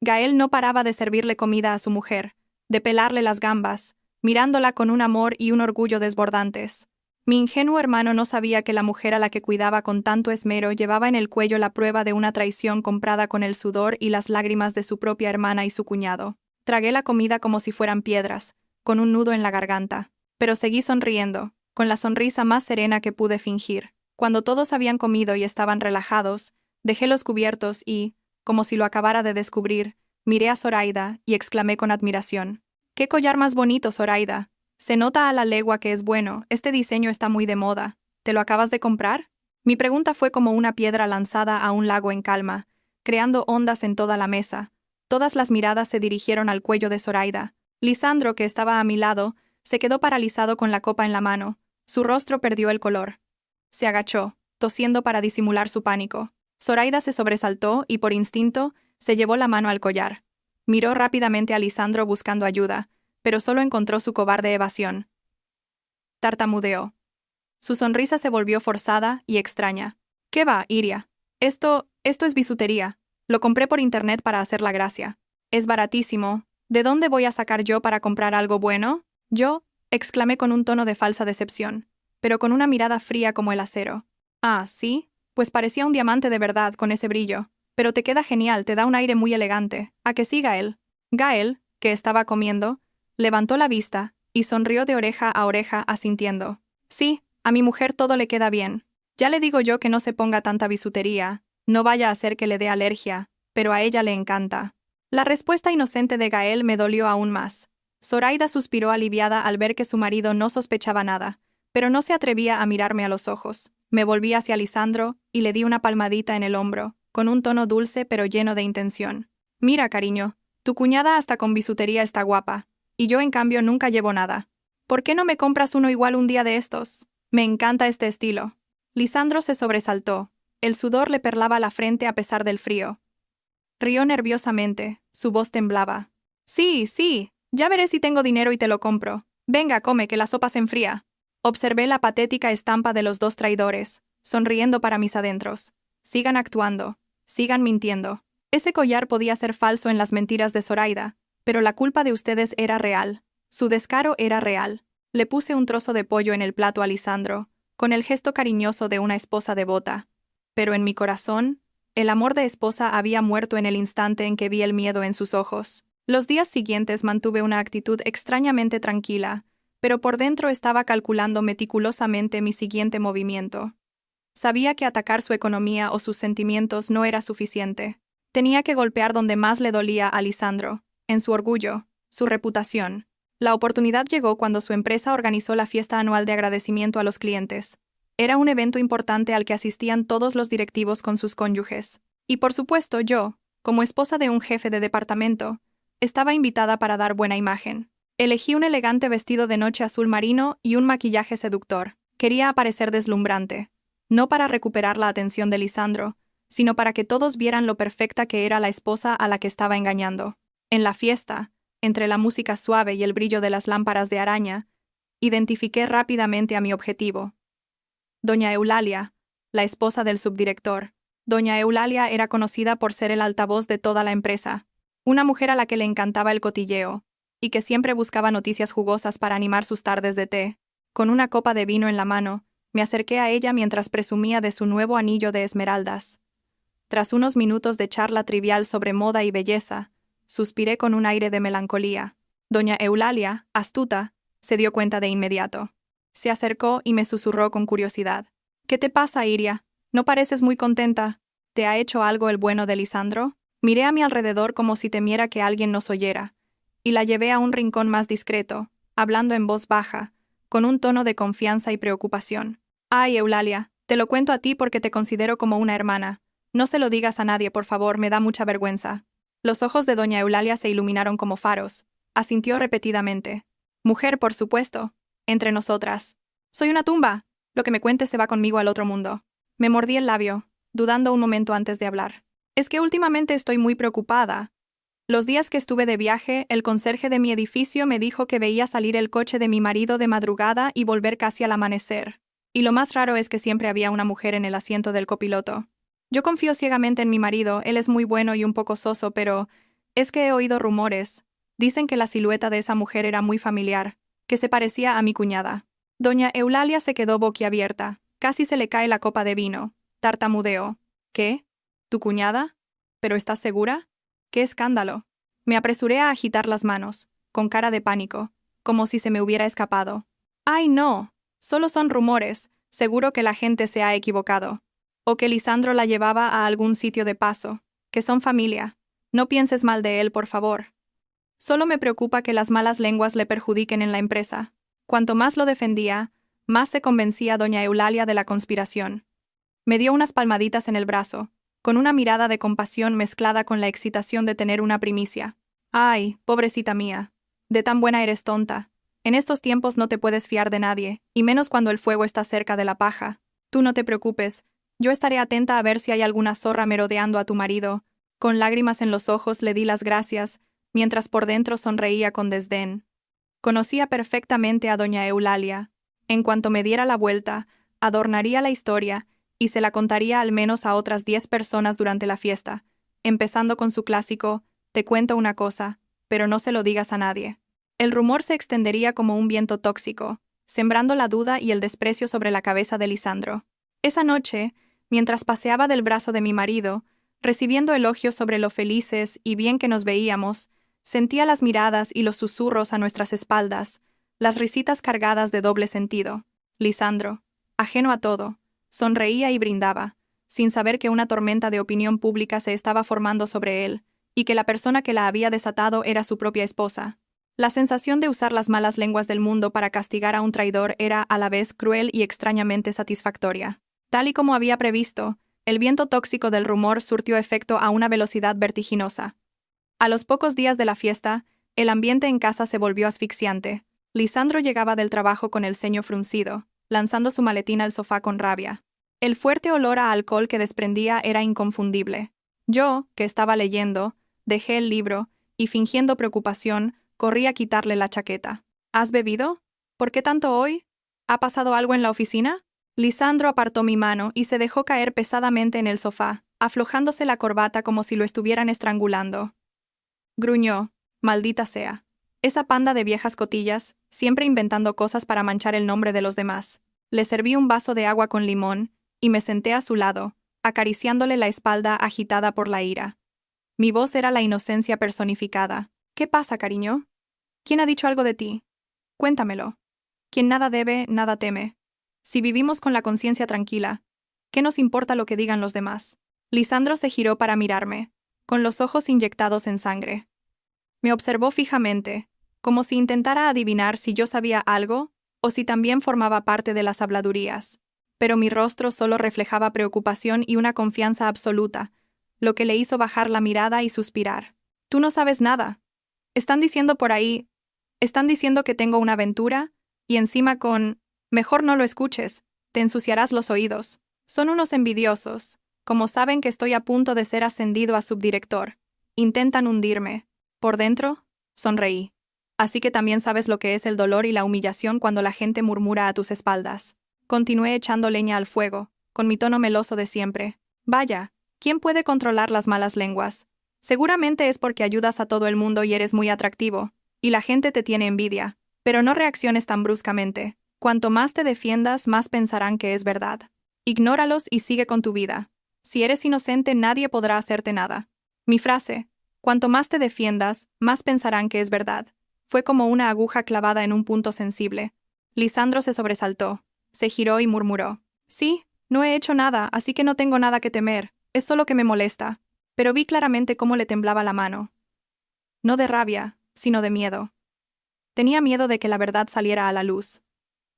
Gael no paraba de servirle comida a su mujer, de pelarle las gambas, mirándola con un amor y un orgullo desbordantes. Mi ingenuo hermano no sabía que la mujer a la que cuidaba con tanto esmero llevaba en el cuello la prueba de una traición comprada con el sudor y las lágrimas de su propia hermana y su cuñado. Tragué la comida como si fueran piedras, con un nudo en la garganta, pero seguí sonriendo, con la sonrisa más serena que pude fingir. Cuando todos habían comido y estaban relajados, dejé los cubiertos y, como si lo acabara de descubrir, miré a Zoraida y exclamé con admiración: «¡Qué collar más bonito, Zoraida! Se nota a la legua que es bueno, este diseño está muy de moda. ¿Te lo acabas de comprar?». Mi pregunta fue como una piedra lanzada a un lago en calma, creando ondas en toda la mesa. Todas las miradas se dirigieron al cuello de Zoraida. Lisandro, que estaba a mi lado, se quedó paralizado con la copa en la mano. Su rostro perdió el color. Se agachó, tosiendo para disimular su pánico. Zoraida se sobresaltó y, por instinto, se llevó la mano al collar. Miró rápidamente a Lisandro buscando ayuda, pero solo encontró su cobarde evasión. Tartamudeó. Su sonrisa se volvió forzada y extraña. «¿Qué va, Iria? Esto es bisutería. Lo compré por internet para hacer la gracia. Es baratísimo. ¿De dónde voy a sacar yo para comprar algo bueno?». «¿Yo?», exclamé con un tono de falsa decepción, pero con una mirada fría como el acero. «Ah, ¿sí? Pues parecía un diamante de verdad con ese brillo. Pero te queda genial, te da un aire muy elegante. ¿A que sí, Gael?». Gael, que estaba comiendo, levantó la vista y sonrió de oreja a oreja asintiendo. «Sí, a mi mujer todo le queda bien. Ya le digo yo que no se ponga tanta bisutería, no vaya a hacer que le dé alergia, pero a ella le encanta». La respuesta inocente de Gael me dolió aún más. Zoraida suspiró aliviada al ver que su marido no sospechaba nada, pero no se atrevía a mirarme a los ojos. Me volví hacia Lisandro y le di una palmadita en el hombro, con un tono dulce pero lleno de intención. «Mira, cariño, tu cuñada hasta con bisutería está guapa, y yo en cambio nunca llevo nada. ¿Por qué no me compras uno igual un día de estos? Me encanta este estilo». Lisandro se sobresaltó. El sudor le perlaba la frente a pesar del frío. Rió nerviosamente, su voz temblaba. «Sí, sí, ya veré si tengo dinero y te lo compro. Venga, come, que la sopa se enfría». Observé la patética estampa de los dos traidores, sonriendo para mis adentros. Sigan actuando, sigan mintiendo. Ese collar podía ser falso en las mentiras de Zoraida, pero la culpa de ustedes era real. Su descaro era real. Le puse un trozo de pollo en el plato a Lisandro, con el gesto cariñoso de una esposa devota. Pero en mi corazón, el amor de esposa había muerto en el instante en que vi el miedo en sus ojos. Los días siguientes mantuve una actitud extrañamente tranquila, pero por dentro estaba calculando meticulosamente mi siguiente movimiento. Sabía que atacar su economía o sus sentimientos no era suficiente. Tenía que golpear donde más le dolía a Lisandro, en su orgullo, su reputación. La oportunidad llegó cuando su empresa organizó la fiesta anual de agradecimiento a los clientes. Era un evento importante al que asistían todos los directivos con sus cónyuges. Y por supuesto yo, como esposa de un jefe de departamento, estaba invitada para dar buena imagen. Elegí un elegante vestido de noche azul marino y un maquillaje seductor. Quería aparecer deslumbrante, no para recuperar la atención de Lisandro, sino para que todos vieran lo perfecta que era la esposa a la que estaba engañando. En la fiesta, entre la música suave y el brillo de las lámparas de araña, identifiqué rápidamente a mi objetivo. Doña Eulalia, la esposa del subdirector. Doña Eulalia era conocida por ser el altavoz de toda la empresa, una mujer a la que le encantaba el cotilleo, y que siempre buscaba noticias jugosas para animar sus tardes de té. Con una copa de vino en la mano, me acerqué a ella mientras presumía de su nuevo anillo de esmeraldas. Tras unos minutos de charla trivial sobre moda y belleza, suspiré con un aire de melancolía. Doña Eulalia, astuta, se dio cuenta de inmediato. Se acercó y me susurró con curiosidad. «¿Qué te pasa, Iria? No pareces muy contenta. ¿Te ha hecho algo el bueno de Lisandro?». Miré a mi alrededor como si temiera que alguien nos oyera, y la llevé a un rincón más discreto, hablando en voz baja, con un tono de confianza y preocupación. «Ay, Eulalia, te lo cuento a ti porque te considero como una hermana. No se lo digas a nadie, por favor, me da mucha vergüenza». Los ojos de doña Eulalia se iluminaron como faros. Asintió repetidamente. «Mujer, por supuesto. Entre nosotras. Soy una tumba. Lo que me cuentes se va conmigo al otro mundo». Me mordí el labio, dudando un momento antes de hablar. «Es que últimamente estoy muy preocupada. Los días que estuve de viaje, el conserje de mi edificio me dijo que veía salir el coche de mi marido de madrugada y volver casi al amanecer. Y lo más raro es que siempre había una mujer en el asiento del copiloto. Yo confío ciegamente en mi marido, él es muy bueno y un poco soso, pero es que he oído rumores. Dicen que la silueta de esa mujer era muy familiar, que se parecía a mi cuñada». Doña Eulalia se quedó boquiabierta. Casi se le cae la copa de vino. Tartamudeó. «¿Qué? ¿Tu cuñada? ¿Pero estás segura? ¡Qué escándalo!». Me apresuré a agitar las manos, con cara de pánico, como si se me hubiera escapado. «¡Ay, no! Solo son rumores. Seguro que la gente se ha equivocado. O que Lisandro la llevaba a algún sitio de paso. Que son familia. No pienses mal de él, por favor. Solo me preocupa que las malas lenguas le perjudiquen en la empresa». Cuanto más lo defendía, más se convencía doña Eulalia de la conspiración. Me dio unas palmaditas en el brazo, con una mirada de compasión mezclada con la excitación de tener una primicia. «Ay, pobrecita mía. De tan buena eres tonta. En estos tiempos no te puedes fiar de nadie, y menos cuando el fuego está cerca de la paja. Tú no te preocupes, yo estaré atenta a ver si hay alguna zorra merodeando a tu marido». Con lágrimas en los ojos le di las gracias, mientras por dentro sonreía con desdén. Conocía perfectamente a doña Eulalia. En cuanto me diera la vuelta, adornaría la historia y se la contaría al menos a otras 10 personas durante la fiesta, empezando con su clásico: «Te cuento una cosa, pero no se lo digas a nadie». El rumor se extendería como un viento tóxico, sembrando la duda y el desprecio sobre la cabeza de Lisandro. Esa noche, mientras paseaba del brazo de mi marido, recibiendo elogios sobre lo felices y bien que nos veíamos, sentía las miradas y los susurros a nuestras espaldas, las risitas cargadas de doble sentido. Lisandro, ajeno a todo, sonreía y brindaba, sin saber que una tormenta de opinión pública se estaba formando sobre él, y que la persona que la había desatado era su propia esposa. La sensación de usar las malas lenguas del mundo para castigar a un traidor era a la vez cruel y extrañamente satisfactoria. Tal y como había previsto, el viento tóxico del rumor surtió efecto a una velocidad vertiginosa. A los pocos días de la fiesta, el ambiente en casa se volvió asfixiante. Lisandro llegaba del trabajo con el ceño fruncido, lanzando su maletín al sofá con rabia. El fuerte olor a alcohol que desprendía era inconfundible. Yo, que estaba leyendo, dejé el libro y, fingiendo preocupación, corrí a quitarle la chaqueta. «¿Has bebido? ¿Por qué tanto hoy? ¿Ha pasado algo en la oficina?». Lisandro apartó mi mano y se dejó caer pesadamente en el sofá, aflojándose la corbata como si lo estuvieran estrangulando. Gruñó: «Maldita sea. Esa panda de viejas cotillas, siempre inventando cosas para manchar el nombre de los demás». Le serví un vaso de agua con limón y me senté a su lado, acariciándole la espalda agitada por la ira. Mi voz era la inocencia personificada. «¿Qué pasa, cariño? ¿Quién ha dicho algo de ti? Cuéntamelo. Quien nada debe, nada teme. Si vivimos con la conciencia tranquila, ¿qué nos importa lo que digan los demás?». Lisandro se giró para mirarme, con los ojos inyectados en sangre. Me observó fijamente, como si intentara adivinar si yo sabía algo o si también formaba parte de las habladurías. Pero mi rostro solo reflejaba preocupación y una confianza absoluta, lo que le hizo bajar la mirada y suspirar. «Tú no sabes nada. Están diciendo por ahí, están diciendo que tengo una aventura, y encima con... Mejor no lo escuches, te ensuciarás los oídos. Son unos envidiosos. Como saben que estoy a punto de ser ascendido a subdirector, intentan hundirme. Por dentro, sonreí. Así que también sabes lo que es el dolor y la humillación cuando la gente murmura a tus espaldas». Continué echando leña al fuego, con mi tono meloso de siempre. «Vaya, ¿quién puede controlar las malas lenguas? Seguramente es porque ayudas a todo el mundo y eres muy atractivo, y la gente te tiene envidia. Pero no reacciones tan bruscamente. Cuanto más te defiendas, más pensarán que es verdad. Ignóralos y sigue con tu vida. Si eres inocente, nadie podrá hacerte nada». Mi frase, «cuanto más te defiendas, más pensarán que es verdad», fue como una aguja clavada en un punto sensible. Lisandro se sobresaltó, se giró y murmuró: «Sí, no he hecho nada, así que no tengo nada que temer, es solo que me molesta». Pero vi claramente cómo le temblaba la mano. No de rabia, sino de miedo. Tenía miedo de que la verdad saliera a la luz,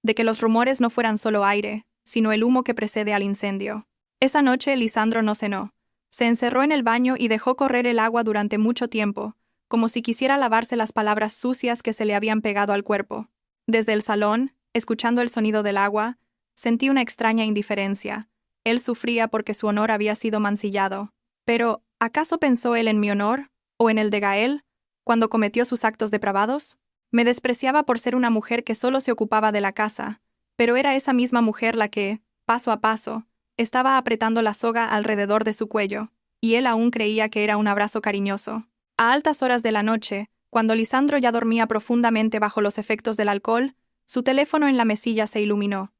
de que los rumores no fueran solo aire, sino el humo que precede al incendio. Esa noche Lisandro no cenó. Se encerró en el baño y dejó correr el agua durante mucho tiempo, como si quisiera lavarse las palabras sucias que se le habían pegado al cuerpo. Desde el salón, escuchando el sonido del agua, sentí una extraña indiferencia. Él sufría porque su honor había sido mancillado. Pero, ¿acaso pensó él en mi honor, o en el de Gael, cuando cometió sus actos depravados? Me despreciaba por ser una mujer que solo se ocupaba de la casa, pero era esa misma mujer la que, paso a paso, estaba apretando la soga alrededor de su cuello, y él aún creía que era un abrazo cariñoso. A altas horas de la noche, cuando Lisandro ya dormía profundamente bajo los efectos del alcohol, su teléfono en la mesilla se iluminó.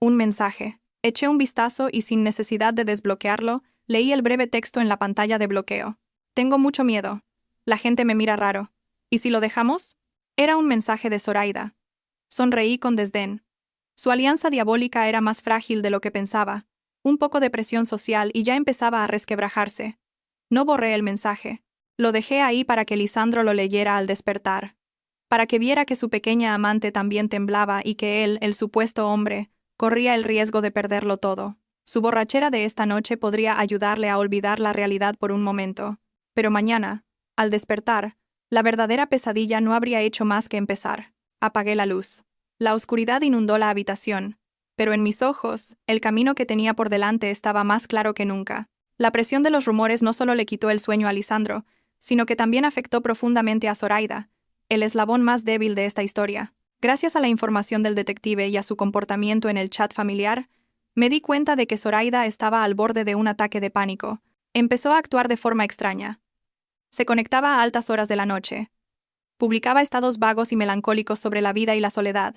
Un mensaje. Eché un vistazo y sin necesidad de desbloquearlo, leí el breve texto en la pantalla de bloqueo. Tengo mucho miedo. La gente me mira raro. ¿Y si lo dejamos? Era un mensaje de Zoraida. Sonreí con desdén. Su alianza diabólica era más frágil de lo que pensaba. Un poco de presión social y ya empezaba a resquebrajarse. No borré el mensaje. Lo dejé ahí para que Lisandro lo leyera al despertar. Para que viera que su pequeña amante también temblaba y que él, el supuesto hombre, corría el riesgo de perderlo todo. Su borrachera de esta noche podría ayudarle a olvidar la realidad por un momento. Pero mañana, al despertar, la verdadera pesadilla no habría hecho más que empezar. Apagué la luz. La oscuridad inundó la habitación, pero en mis ojos, el camino que tenía por delante estaba más claro que nunca. La presión de los rumores no solo le quitó el sueño a Lisandro, sino que también afectó profundamente a Zoraida, el eslabón más débil de esta historia. Gracias a la información del detective y a su comportamiento en el chat familiar, me di cuenta de que Zoraida estaba al borde de un ataque de pánico. Empezó a actuar de forma extraña. Se conectaba a altas horas de la noche. Publicaba estados vagos y melancólicos sobre la vida y la soledad,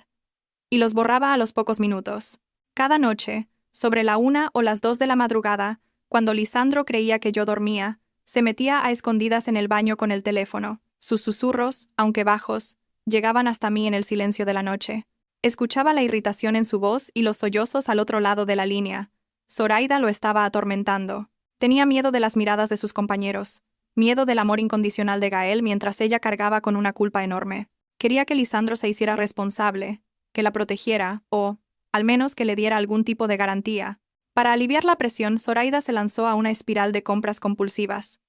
y los borraba a los pocos minutos. Cada noche, sobre la 1 o las 2 de la madrugada, cuando Lisandro creía que yo dormía, se metía a escondidas en el baño con el teléfono. Sus susurros, aunque bajos, llegaban hasta mí en el silencio de la noche. Escuchaba la irritación en su voz y los sollozos al otro lado de la línea. Zoraida lo estaba atormentando. Tenía miedo de las miradas de sus compañeros, miedo del amor incondicional de Gael mientras ella cargaba con una culpa enorme. Quería que Lisandro se hiciera responsable, que la protegiera o, al menos, que le diera algún tipo de garantía. Para aliviar la presión, Zoraida se lanzó a una espiral de compras compulsivas.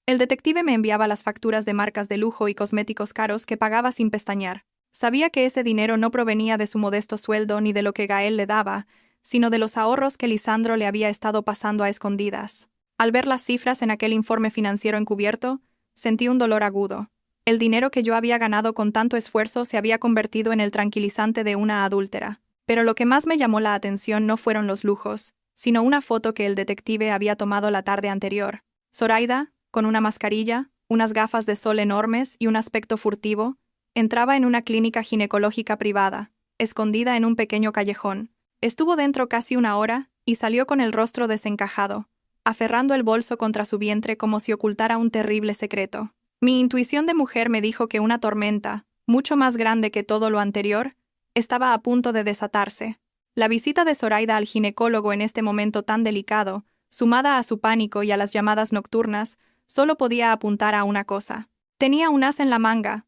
El detective me enviaba las facturas de marcas de lujo y cosméticos caros que pagaba sin pestañear. Sabía que ese dinero no provenía de su modesto sueldo ni de lo que Gael le daba, sino de los ahorros que Lisandro le había estado pasando a escondidas. Al ver las cifras en aquel informe financiero encubierto, sentí un dolor agudo. El dinero que yo había ganado con tanto esfuerzo se había convertido en el tranquilizante de una adúltera. Pero lo que más me llamó la atención no fueron los lujos, sino una foto que el detective había tomado la tarde anterior. Zoraida, con una mascarilla, unas gafas de sol enormes y un aspecto furtivo, entraba en una clínica ginecológica privada, escondida en un pequeño callejón. Estuvo dentro casi 1 hora y salió con el rostro desencajado, aferrando el bolso contra su vientre como si ocultara un terrible secreto. Mi intuición de mujer me dijo que una tormenta, mucho más grande que todo lo anterior, estaba a punto de desatarse. La visita de Zoraida al ginecólogo en este momento tan delicado, sumada a su pánico y a las llamadas nocturnas, solo podía apuntar a una cosa. Tenía un as en la manga,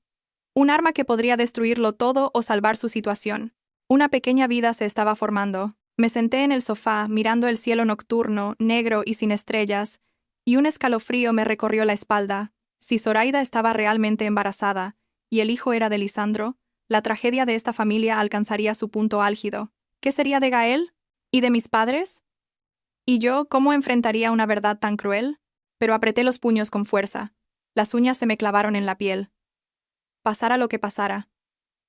un arma que podría destruirlo todo o salvar su situación. Una pequeña vida se estaba formando. Me senté en el sofá, mirando el cielo nocturno, negro y sin estrellas, y un escalofrío me recorrió la espalda. Si Zoraida estaba realmente embarazada, y el hijo era de Lisandro, la tragedia de esta familia alcanzaría su punto álgido. ¿Qué sería de Gael? ¿Y de mis padres? ¿Y yo cómo enfrentaría una verdad tan cruel? Pero apreté los puños con fuerza. Las uñas se me clavaron en la piel. Pasara lo que pasara,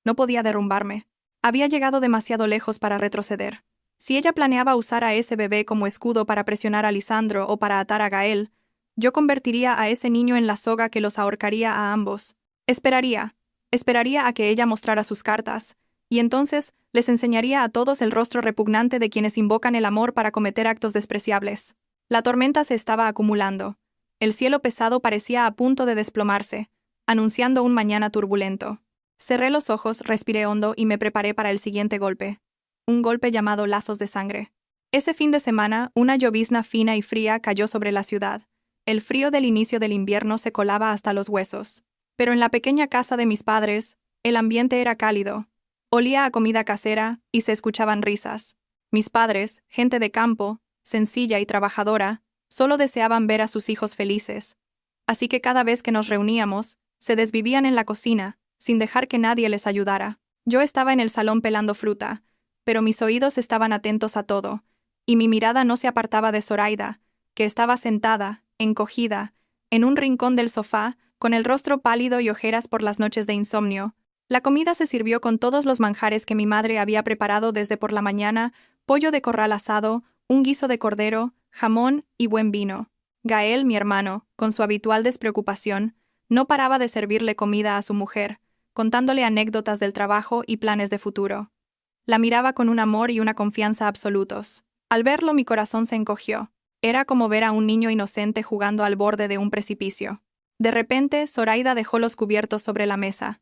no podía derrumbarme. Había llegado demasiado lejos para retroceder. Si ella planeaba usar a ese bebé como escudo para presionar a Lisandro o para atar a Gael, yo convertiría a ese niño en la soga que los ahorcaría a ambos. Esperaría a que ella mostrara sus cartas, y entonces les enseñaría a todos el rostro repugnante de quienes invocan el amor para cometer actos despreciables. La tormenta se estaba acumulando. El cielo pesado parecía a punto de desplomarse, anunciando un mañana turbulento. Cerré los ojos, respiré hondo y me preparé para el siguiente golpe. Un golpe llamado lazos de sangre. Ese fin de semana, una llovizna fina y fría cayó sobre la ciudad. El frío del inicio del invierno se colaba hasta los huesos. Pero en la pequeña casa de mis padres, el ambiente era cálido. Olía a comida casera y se escuchaban risas. Mis padres, gente de campo, sencilla y trabajadora, solo deseaban ver a sus hijos felices. Así que cada vez que nos reuníamos, se desvivían en la cocina, sin dejar que nadie les ayudara. Yo estaba en el salón pelando fruta, pero mis oídos estaban atentos a todo, y mi mirada no se apartaba de Zoraida, que estaba sentada, encogida, en un rincón del sofá, con el rostro pálido y ojeras por las noches de insomnio. La comida se sirvió con todos los manjares que mi madre había preparado desde por la mañana: pollo de corral asado, un guiso de cordero, jamón y buen vino. Gael, mi hermano, con su habitual despreocupación, no paraba de servirle comida a su mujer, contándole anécdotas del trabajo y planes de futuro. La miraba con un amor y una confianza absolutos. Al verlo, mi corazón se encogió. Era como ver a un niño inocente jugando al borde de un precipicio. De repente, Zoraida dejó los cubiertos sobre la mesa.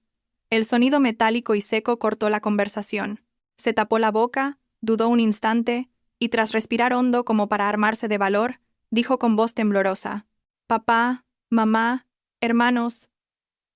El sonido metálico y seco cortó la conversación. Se tapó la boca, dudó un instante, y tras respirar hondo como para armarse de valor, dijo con voz temblorosa: «Papá, mamá, hermanos,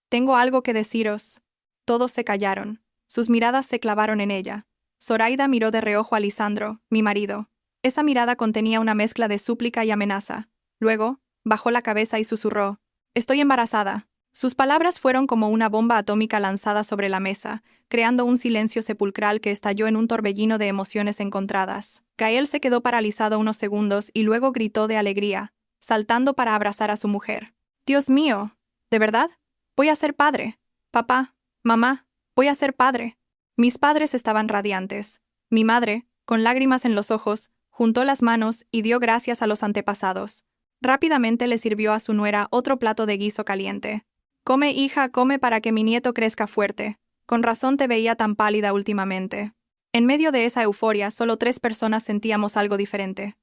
tengo algo que deciros». Todos se callaron. Sus miradas se clavaron en ella. Zoraida miró de reojo a Lisandro, mi marido. Esa mirada contenía una mezcla de súplica y amenaza. Luego, bajó la cabeza y susurró: «Estoy embarazada». Sus palabras fueron como una bomba atómica lanzada sobre la mesa, creando un silencio sepulcral que estalló en un torbellino de emociones encontradas. Gael se quedó paralizado unos segundos y luego gritó de alegría, saltando para abrazar a su mujer. «Dios mío, ¿de verdad? Voy a ser padre. Papá, mamá, voy a ser padre». Mis padres estaban radiantes. Mi madre, con lágrimas en los ojos, juntó las manos y dio gracias a los antepasados. Rápidamente le sirvió a su nuera otro plato de guiso caliente. «Come, hija, come para que mi nieto crezca fuerte. Con razón te veía tan pálida últimamente». En medio de esa euforia, solo 3 personas sentíamos algo diferente.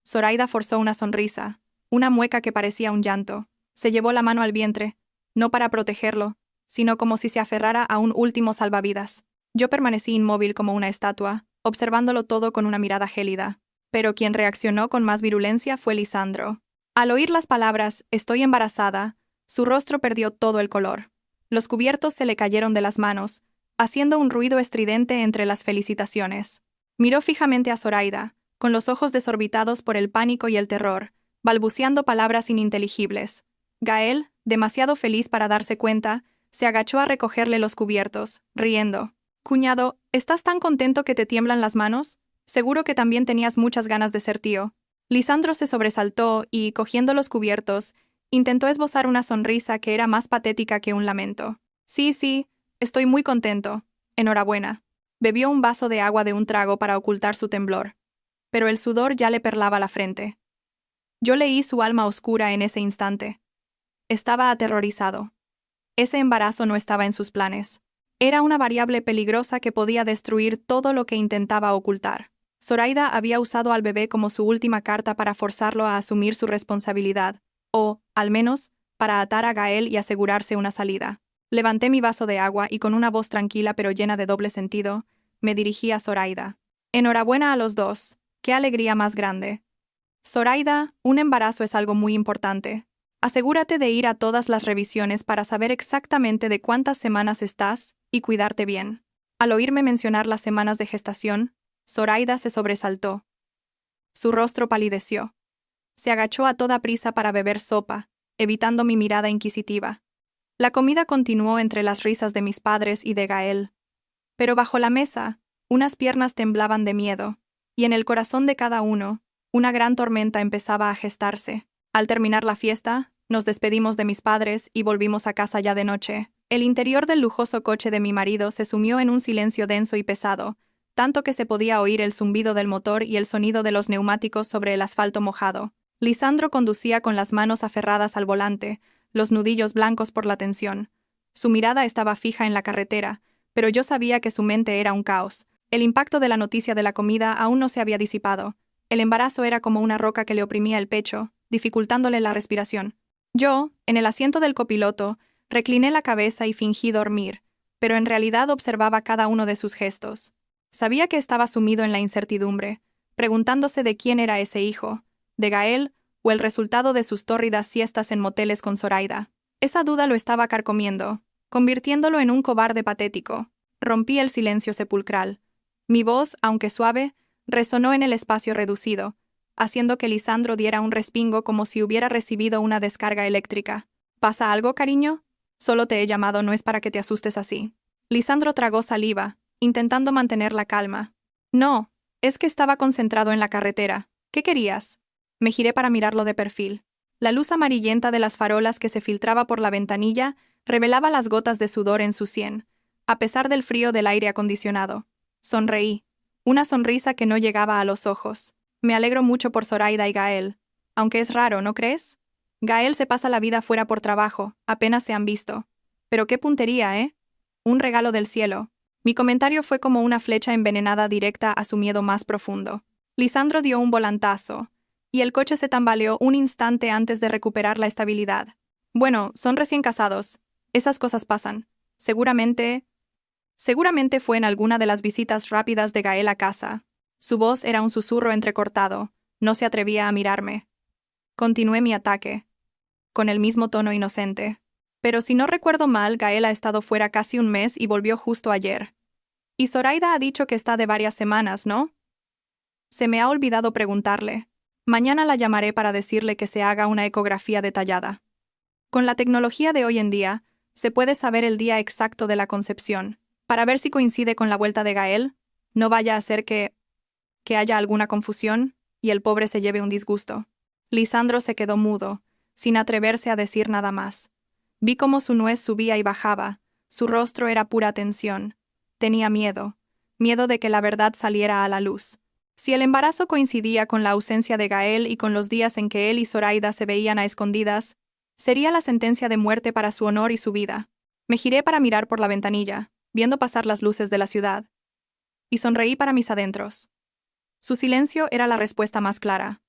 Zoraida forzó una sonrisa, una mueca que parecía un llanto. Se llevó la mano al vientre, no para protegerlo, sino como si se aferrara a un último salvavidas. Yo permanecí inmóvil como una estatua, observándolo todo con una mirada gélida. Pero quien reaccionó con más virulencia fue Lisandro. Al oír las palabras «estoy embarazada», su rostro perdió todo el color. Los cubiertos se le cayeron de las manos, haciendo un ruido estridente entre las felicitaciones. Miró fijamente a Zoraida, con los ojos desorbitados por el pánico y el terror, balbuceando palabras ininteligibles. Gael, demasiado feliz para darse cuenta, se agachó a recogerle los cubiertos, riendo. «Cuñado, ¿estás tan contento que te tiemblan las manos? Seguro que también tenías muchas ganas de ser tío». Lisandro se sobresaltó y, cogiendo los cubiertos, intentó esbozar una sonrisa que era más patética que un lamento. Sí, estoy muy contento. Enhorabuena». Bebió un vaso de agua de un trago para ocultar su temblor. Pero el sudor ya le perlaba la frente. Yo leí su alma oscura en ese instante. Estaba aterrorizado. Ese embarazo no estaba en sus planes. Era una variable peligrosa que podía destruir todo lo que intentaba ocultar. Zoraida había usado al bebé como su última carta para forzarlo a asumir su responsabilidad, o, al menos, para atar a Gael y asegurarse una salida. Levanté mi vaso de agua y con una voz tranquila pero llena de doble sentido, me dirigí a Zoraida. «Enhorabuena a los dos. ¡Qué alegría más grande!». «Zoraida, un embarazo es algo muy importante. Asegúrate de ir a todas las revisiones para saber exactamente de cuántas semanas estás y cuidarte bien». Al oírme mencionar las semanas de gestación, Zoraida se sobresaltó. Su rostro palideció. Se agachó a toda prisa para beber sopa, evitando mi mirada inquisitiva. La comida continuó entre las risas de mis padres y de Gael. Pero bajo la mesa, unas piernas temblaban de miedo, y en el corazón de cada uno, una gran tormenta empezaba a gestarse. Al terminar la fiesta, nos despedimos de mis padres y volvimos a casa ya de noche. El interior del lujoso coche de mi marido se sumió en un silencio denso y pesado, tanto que se podía oír el zumbido del motor y el sonido de los neumáticos sobre el asfalto mojado. Lisandro conducía con las manos aferradas al volante, los nudillos blancos por la tensión. Su mirada estaba fija en la carretera, pero yo sabía que su mente era un caos. El impacto de la noticia de la comida aún no se había disipado. El embarazo era como una roca que le oprimía el pecho, dificultándole la respiración. Yo, en el asiento del copiloto, recliné la cabeza y fingí dormir, pero en realidad observaba cada uno de sus gestos. Sabía que estaba sumido en la incertidumbre, preguntándose de quién era ese hijo, de Gael o el resultado de sus tórridas siestas en moteles con Zoraida. Esa duda lo estaba carcomiendo, convirtiéndolo en un cobarde patético. Rompí el silencio sepulcral. Mi voz, aunque suave, resonó en el espacio reducido, haciendo que Lisandro diera un respingo como si hubiera recibido una descarga eléctrica. ¿Pasa algo, cariño? Solo te he llamado, no es para que te asustes así. Lisandro tragó saliva, intentando mantener la calma. No, es que estaba concentrado en la carretera. ¿Qué querías? Me giré para mirarlo de perfil. La luz amarillenta de las farolas que se filtraba por la ventanilla revelaba las gotas de sudor en su sien, a pesar del frío del aire acondicionado. Sonreí, una sonrisa que no llegaba a los ojos. Me alegro mucho por Zoraida y Gael. Aunque es raro, ¿no crees? Gael se pasa la vida fuera por trabajo, apenas se han visto. Pero qué puntería, ¿eh? Un regalo del cielo. Mi comentario fue como una flecha envenenada directa a su miedo más profundo. Lisandro dio un volantazo, y el coche se tambaleó un instante antes de recuperar la estabilidad. Bueno, son recién casados. Esas cosas pasan. Seguramente fue en alguna de las visitas rápidas de Gael a casa. Su voz era un susurro entrecortado. No se atrevía a mirarme. Continué mi ataque, con el mismo tono inocente. Pero si no recuerdo mal, Gael ha estado fuera casi un mes y volvió justo ayer. Y Zoraida ha dicho que está de varias semanas, ¿no? Se me ha olvidado preguntarle. Mañana la llamaré para decirle que se haga una ecografía detallada. Con la tecnología de hoy en día, se puede saber el día exacto de la concepción, para ver si coincide con la vuelta de Gael. No vaya a ser que haya alguna confusión y el pobre se lleve un disgusto. Lisandro se quedó mudo, sin atreverse a decir nada más. Vi cómo su nuez subía y bajaba, su rostro era pura tensión. Tenía miedo de que la verdad saliera a la luz. Si el embarazo coincidía con la ausencia de Gael y con los días en que él y Zoraida se veían a escondidas, sería la sentencia de muerte para su honor y su vida. Me giré para mirar por la ventanilla, viendo pasar las luces de la ciudad, y sonreí para mis adentros. Su silencio era la respuesta más clara.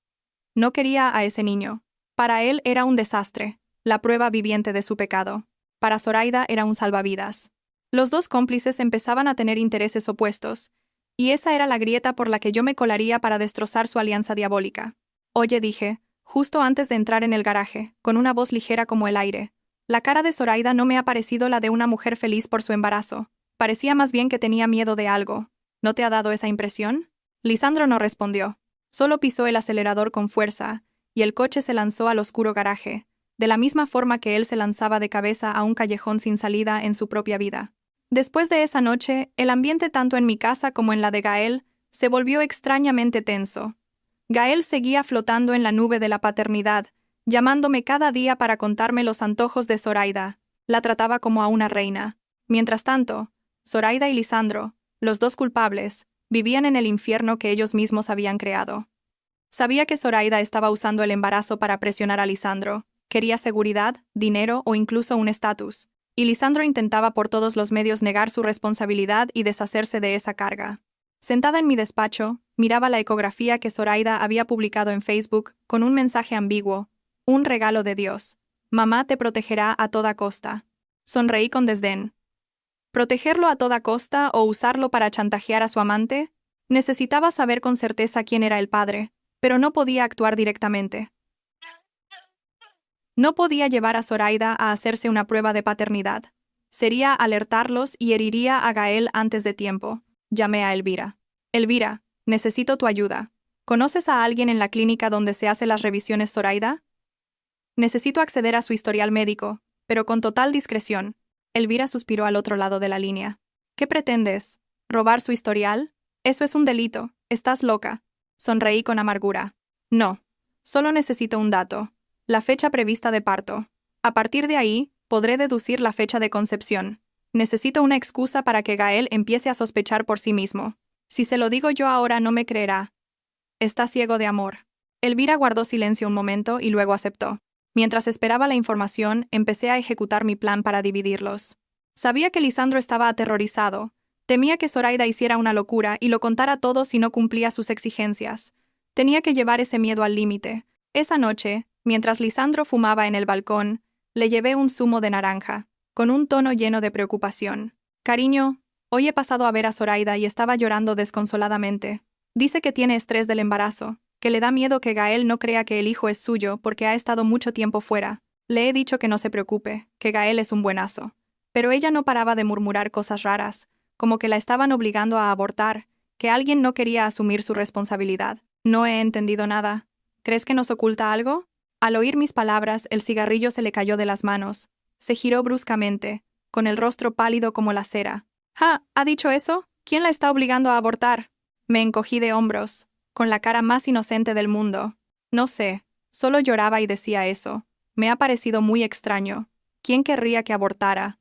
No quería a ese niño. Para él era un desastre, la prueba viviente de su pecado. Para Zoraida era un salvavidas. Los dos cómplices empezaban a tener intereses opuestos, y esa era la grieta por la que yo me colaría para destrozar su alianza diabólica. Oye, dije, justo antes de entrar en el garaje, con una voz ligera como el aire. La cara de Zoraida no me ha parecido la de una mujer feliz por su embarazo. Parecía más bien que tenía miedo de algo. ¿No te ha dado esa impresión? Lisandro no respondió. Solo pisó el acelerador con fuerza, y el coche se lanzó al oscuro garaje, de la misma forma que él se lanzaba de cabeza a un callejón sin salida en su propia vida. Después de esa noche, el ambiente tanto en mi casa como en la de Gael se volvió extrañamente tenso. Gael seguía flotando en la nube de la paternidad, llamándome cada día para contarme los antojos de Zoraida. La trataba como a una reina. Mientras tanto, Zoraida y Lisandro, los dos culpables, vivían en el infierno que ellos mismos habían creado. Sabía que Zoraida estaba usando el embarazo para presionar a Lisandro. Quería seguridad, dinero o incluso un estatus. Y Lisandro intentaba por todos los medios negar su responsabilidad y deshacerse de esa carga. Sentada en mi despacho, miraba la ecografía que Zoraida había publicado en Facebook con un mensaje ambiguo. Un regalo de Dios. Mamá te protegerá a toda costa. Sonreí con desdén. ¿Protegerlo a toda costa o usarlo para chantajear a su amante? Necesitaba saber con certeza quién era el padre, pero no podía actuar directamente. No podía llevar a Zoraida a hacerse una prueba de paternidad. Sería alertarlos y heriría a Gael antes de tiempo. Llamé a Elvira. Elvira, necesito tu ayuda. ¿Conoces a alguien en la clínica donde se hace las revisiones Zoraida? Necesito acceder a su historial médico, pero con total discreción. Elvira suspiró al otro lado de la línea. ¿Qué pretendes? ¿Robar su historial? Eso es un delito. Estás loca. Sonreí con amargura. No. Solo necesito un dato. La fecha prevista de parto. A partir de ahí, podré deducir la fecha de concepción. Necesito una excusa para que Gael empiece a sospechar por sí mismo. Si se lo digo yo ahora no me creerá. Está ciego de amor. Elvira guardó silencio un momento y luego aceptó. Mientras esperaba la información, empecé a ejecutar mi plan para dividirlos. Sabía que Lisandro estaba aterrorizado. Temía que Zoraida hiciera una locura y lo contara todo si no cumplía sus exigencias. Tenía que llevar ese miedo al límite. Esa noche, mientras Lisandro fumaba en el balcón, le llevé un zumo de naranja, con un tono lleno de preocupación. Cariño, hoy he pasado a ver a Zoraida y estaba llorando desconsoladamente. Dice que tiene estrés del embarazo, que le da miedo que Gael no crea que el hijo es suyo porque ha estado mucho tiempo fuera. Le he dicho que no se preocupe, que Gael es un buenazo. Pero ella no paraba de murmurar cosas raras, como que la estaban obligando a abortar, que alguien no quería asumir su responsabilidad. No he entendido nada. ¿Crees que nos oculta algo? Al oír mis palabras, el cigarrillo se le cayó de las manos. Se giró bruscamente, con el rostro pálido como la cera. «Ja, ¿ha dicho eso? ¿Quién la está obligando a abortar?» Me encogí de hombros, con la cara más inocente del mundo. No sé, solo lloraba y decía eso. Me ha parecido muy extraño. ¿Quién querría que abortara?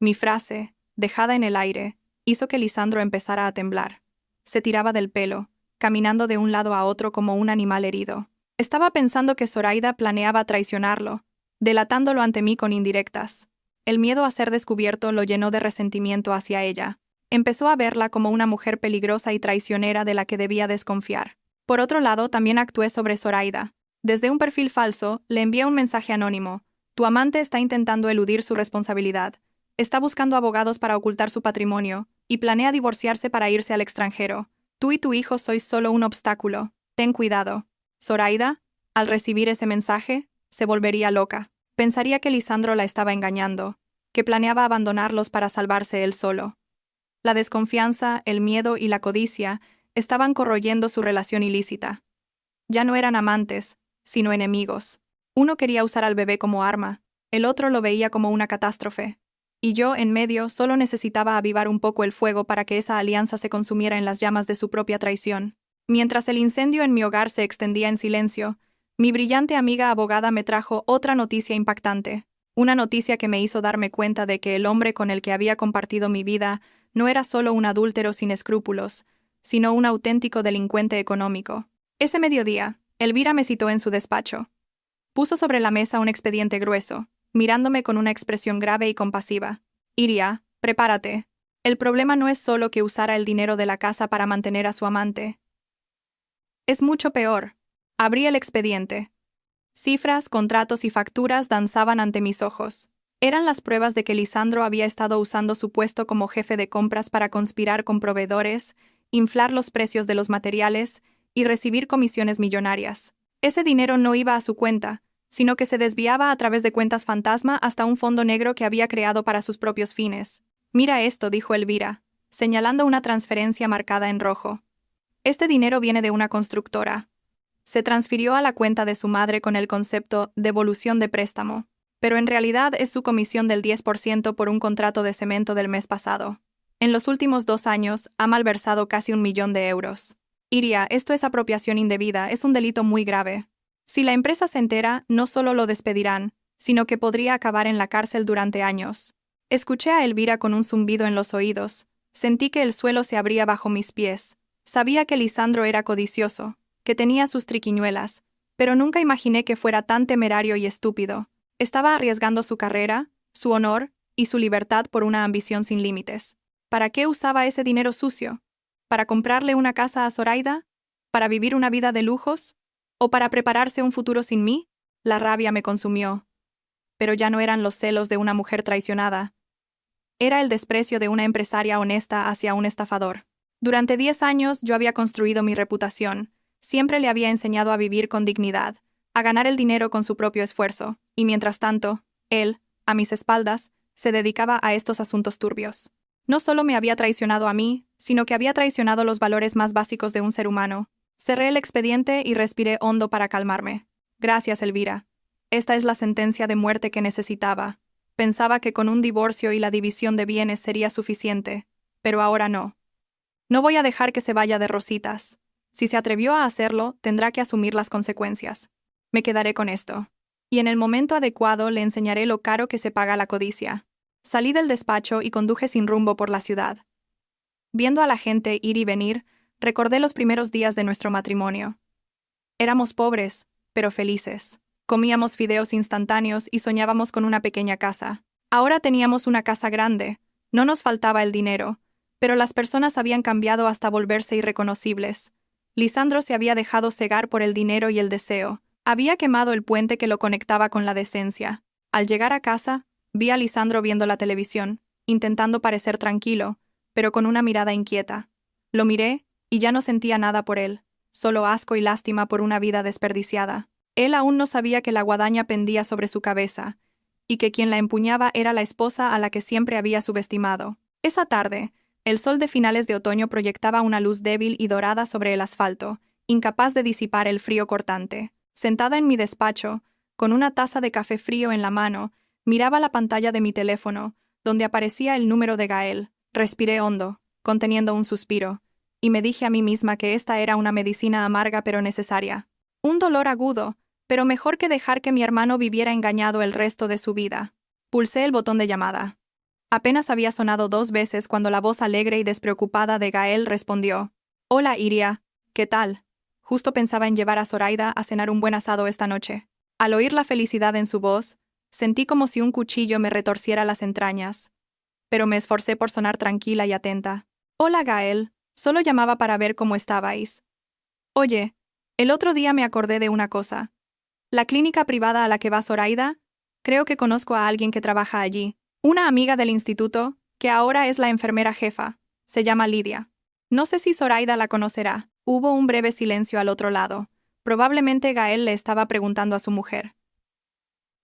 Mi frase, dejada en el aire, hizo que Lisandro empezara a temblar. Se tiraba del pelo, caminando de un lado a otro como un animal herido. Estaba pensando que Zoraida planeaba traicionarlo, delatándolo ante mí con indirectas. El miedo a ser descubierto lo llenó de resentimiento hacia ella. Empezó a verla como una mujer peligrosa y traicionera de la que debía desconfiar. Por otro lado, también actué sobre Zoraida. Desde un perfil falso, le envié un mensaje anónimo. Tu amante está intentando eludir su responsabilidad. Está buscando abogados para ocultar su patrimonio, y planea divorciarse para irse al extranjero. Tú y tu hijo sois solo un obstáculo. Ten cuidado. Zoraida, al recibir ese mensaje, se volvería loca. Pensaría que Lisandro la estaba engañando, que planeaba abandonarlos para salvarse él solo. La desconfianza, el miedo y la codicia estaban corroyendo su relación ilícita. Ya no eran amantes, sino enemigos. Uno quería usar al bebé como arma, el otro lo veía como una catástrofe. Y yo, en medio, solo necesitaba avivar un poco el fuego para que esa alianza se consumiera en las llamas de su propia traición. Mientras el incendio en mi hogar se extendía en silencio, mi brillante amiga abogada me trajo otra noticia impactante. Una noticia que me hizo darme cuenta de que el hombre con el que había compartido mi vida no era solo un adúltero sin escrúpulos, sino un auténtico delincuente económico. Ese mediodía, Elvira me citó en su despacho. Puso sobre la mesa un expediente grueso, mirándome con una expresión grave y compasiva. Iria, prepárate. El problema no es solo que usara el dinero de la casa para mantener a su amante. Es mucho peor. Abrí el expediente. Cifras, contratos y facturas danzaban ante mis ojos. Eran las pruebas de que Lisandro había estado usando su puesto como jefe de compras para conspirar con proveedores, inflar los precios de los materiales y recibir comisiones millonarias. Ese dinero no iba a su cuenta, sino que se desviaba a través de cuentas fantasma hasta un fondo negro que había creado para sus propios fines. «Mira esto», dijo Elvira, señalando una transferencia marcada en rojo. «Este dinero viene de una constructora. Se transfirió a la cuenta de su madre con el concepto devolución de préstamo, pero en realidad es su comisión del 10% por un contrato de cemento del mes pasado. En los últimos 2 años ha malversado casi 1.000.000 de euros. Iria, esto es apropiación indebida, es un delito muy grave. Si la empresa se entera, no solo lo despedirán, sino que podría acabar en la cárcel durante años». Escuché a Elvira con un zumbido en los oídos. Sentí que el suelo se abría bajo mis pies. Sabía que Lisandro era codicioso, que tenía sus triquiñuelas, pero nunca imaginé que fuera tan temerario y estúpido. Estaba arriesgando su carrera, su honor y su libertad por una ambición sin límites. ¿Para qué usaba ese dinero sucio? ¿Para comprarle una casa a Zoraida? ¿Para vivir una vida de lujos? ¿O para prepararse un futuro sin mí? La rabia me consumió. Pero ya no eran los celos de una mujer traicionada. Era el desprecio de una empresaria honesta hacia un estafador. Durante 10 años yo había construido mi reputación. Siempre le había enseñado a vivir con dignidad, a ganar el dinero con su propio esfuerzo, y mientras tanto, él, a mis espaldas, se dedicaba a estos asuntos turbios. No solo me había traicionado a mí, sino que había traicionado los valores más básicos de un ser humano. Cerré el expediente y respiré hondo para calmarme. Gracias, Elvira. Esta es la sentencia de muerte que necesitaba. Pensaba que con un divorcio y la división de bienes sería suficiente, pero ahora no. No voy a dejar que se vaya de rositas. Si se atrevió a hacerlo, tendrá que asumir las consecuencias. Me quedaré con esto. Y en el momento adecuado le enseñaré lo caro que se paga la codicia. Salí del despacho y conduje sin rumbo por la ciudad. Viendo a la gente ir y venir, recordé los primeros días de nuestro matrimonio. Éramos pobres, pero felices. Comíamos fideos instantáneos y soñábamos con una pequeña casa. Ahora teníamos una casa grande, no nos faltaba el dinero, pero las personas habían cambiado hasta volverse irreconocibles. Lisandro se había dejado cegar por el dinero y el deseo. Había quemado el puente que lo conectaba con la decencia. Al llegar a casa, vi a Lisandro viendo la televisión, intentando parecer tranquilo, pero con una mirada inquieta. Lo miré, y ya no sentía nada por él, solo asco y lástima por una vida desperdiciada. Él aún no sabía que la guadaña pendía sobre su cabeza, y que quien la empuñaba era la esposa a la que siempre había subestimado. Esa tarde, el sol de finales de otoño proyectaba una luz débil y dorada sobre el asfalto, incapaz de disipar el frío cortante. Sentada en mi despacho, con una taza de café frío en la mano, miraba la pantalla de mi teléfono, donde aparecía el número de Gael. Respiré hondo, conteniendo un suspiro, y me dije a mí misma que esta era una medicina amarga pero necesaria. Un dolor agudo, pero mejor que dejar que mi hermano viviera engañado el resto de su vida. Pulsé el botón de llamada. Apenas había sonado 2 veces cuando la voz alegre y despreocupada de Gael respondió. «Hola, Iria. ¿Qué tal? Justo pensaba en llevar a Zoraida a cenar un buen asado esta noche». Al oír la felicidad en su voz, sentí como si un cuchillo me retorciera las entrañas. Pero me esforcé por sonar tranquila y atenta. «Hola, Gael. Solo llamaba para ver cómo estabais. Oye, el otro día me acordé de una cosa. La clínica privada a la que va Zoraida, creo que conozco a alguien que trabaja allí. Una amiga del instituto, que ahora es la enfermera jefa. Se llama Lidia. No sé si Zoraida la conocerá». Hubo un breve silencio al otro lado. Probablemente Gael le estaba preguntando a su mujer.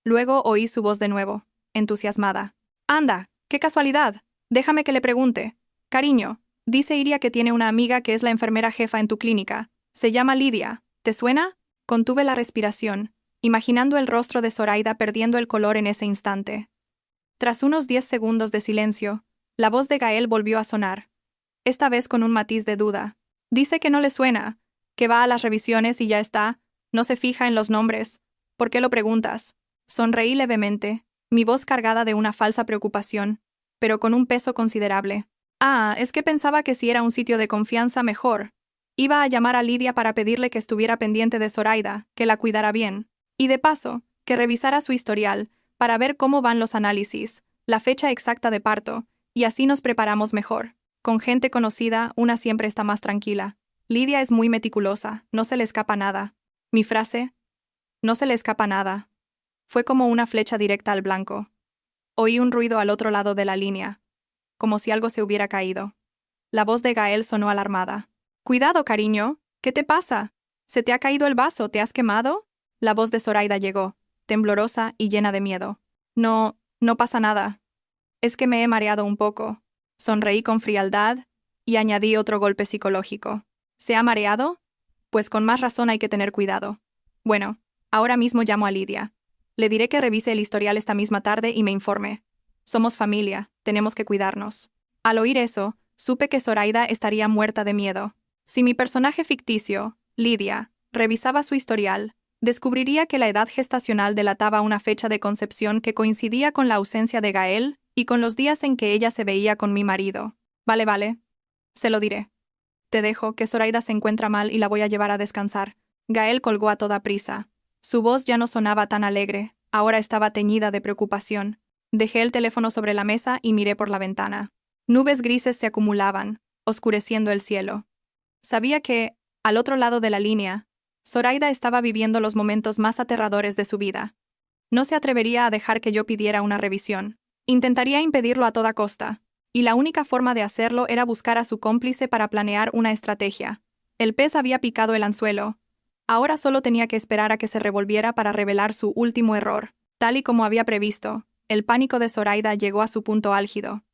Luego oí su voz de nuevo, entusiasmada. «Anda, qué casualidad. Déjame que le pregunte. Cariño, dice Iria que tiene una amiga que es la enfermera jefa en tu clínica. Se llama Lidia. ¿Te suena?» Contuve la respiración, imaginando el rostro de Zoraida perdiendo el color en ese instante. Tras unos 10 segundos de silencio, la voz de Gael volvió a sonar, esta vez con un matiz de duda. «Dice que no le suena, que va a las revisiones y ya está, no se fija en los nombres. ¿Por qué lo preguntas?» Sonreí levemente, mi voz cargada de una falsa preocupación, pero con un peso considerable. «Ah, es que pensaba que si era un sitio de confianza mejor. Iba a llamar a Lidia para pedirle que estuviera pendiente de Zoraida, que la cuidara bien. Y de paso, que revisara su historial, para ver cómo van los análisis, la fecha exacta de parto, y así nos preparamos mejor. Con gente conocida, una siempre está más tranquila. Lidia es muy meticulosa, no se le escapa nada». Mi frase, «no se le escapa nada», fue como una flecha directa al blanco. Oí un ruido al otro lado de la línea, como si algo se hubiera caído. La voz de Gael sonó alarmada. «Cuidado, cariño, ¿qué te pasa? ¿Se te ha caído el vaso? ¿Te has quemado?» La voz de Zoraida llegó, temblorosa y llena de miedo. «No, no pasa nada. Es que me he mareado un poco». Sonreí con frialdad y añadí otro golpe psicológico. «¿Se ha mareado? Pues con más razón hay que tener cuidado. Bueno, ahora mismo llamo a Lidia. Le diré que revise el historial esta misma tarde y me informe. Somos familia, tenemos que cuidarnos». Al oír eso, supe que Zoraida estaría muerta de miedo. Si mi personaje ficticio, Lidia, revisaba su historial, descubriría que la edad gestacional delataba una fecha de concepción que coincidía con la ausencia de Gael y con los días en que ella se veía con mi marido. Vale. Se lo diré. Te dejo, que Zoraida se encuentra mal y la voy a llevar a descansar». Gael colgó a toda prisa. Su voz ya no sonaba tan alegre, ahora estaba teñida de preocupación. Dejé el teléfono sobre la mesa y miré por la ventana. Nubes grises se acumulaban, oscureciendo el cielo. Sabía que, al otro lado de la línea, Zoraida estaba viviendo los momentos más aterradores de su vida. No se atrevería a dejar que yo pidiera una revisión. Intentaría impedirlo a toda costa, y la única forma de hacerlo era buscar a su cómplice para planear una estrategia. El pez había picado el anzuelo. Ahora solo tenía que esperar a que se revolviera para revelar su último error. Tal y como había previsto, el pánico de Zoraida llegó a su punto álgido.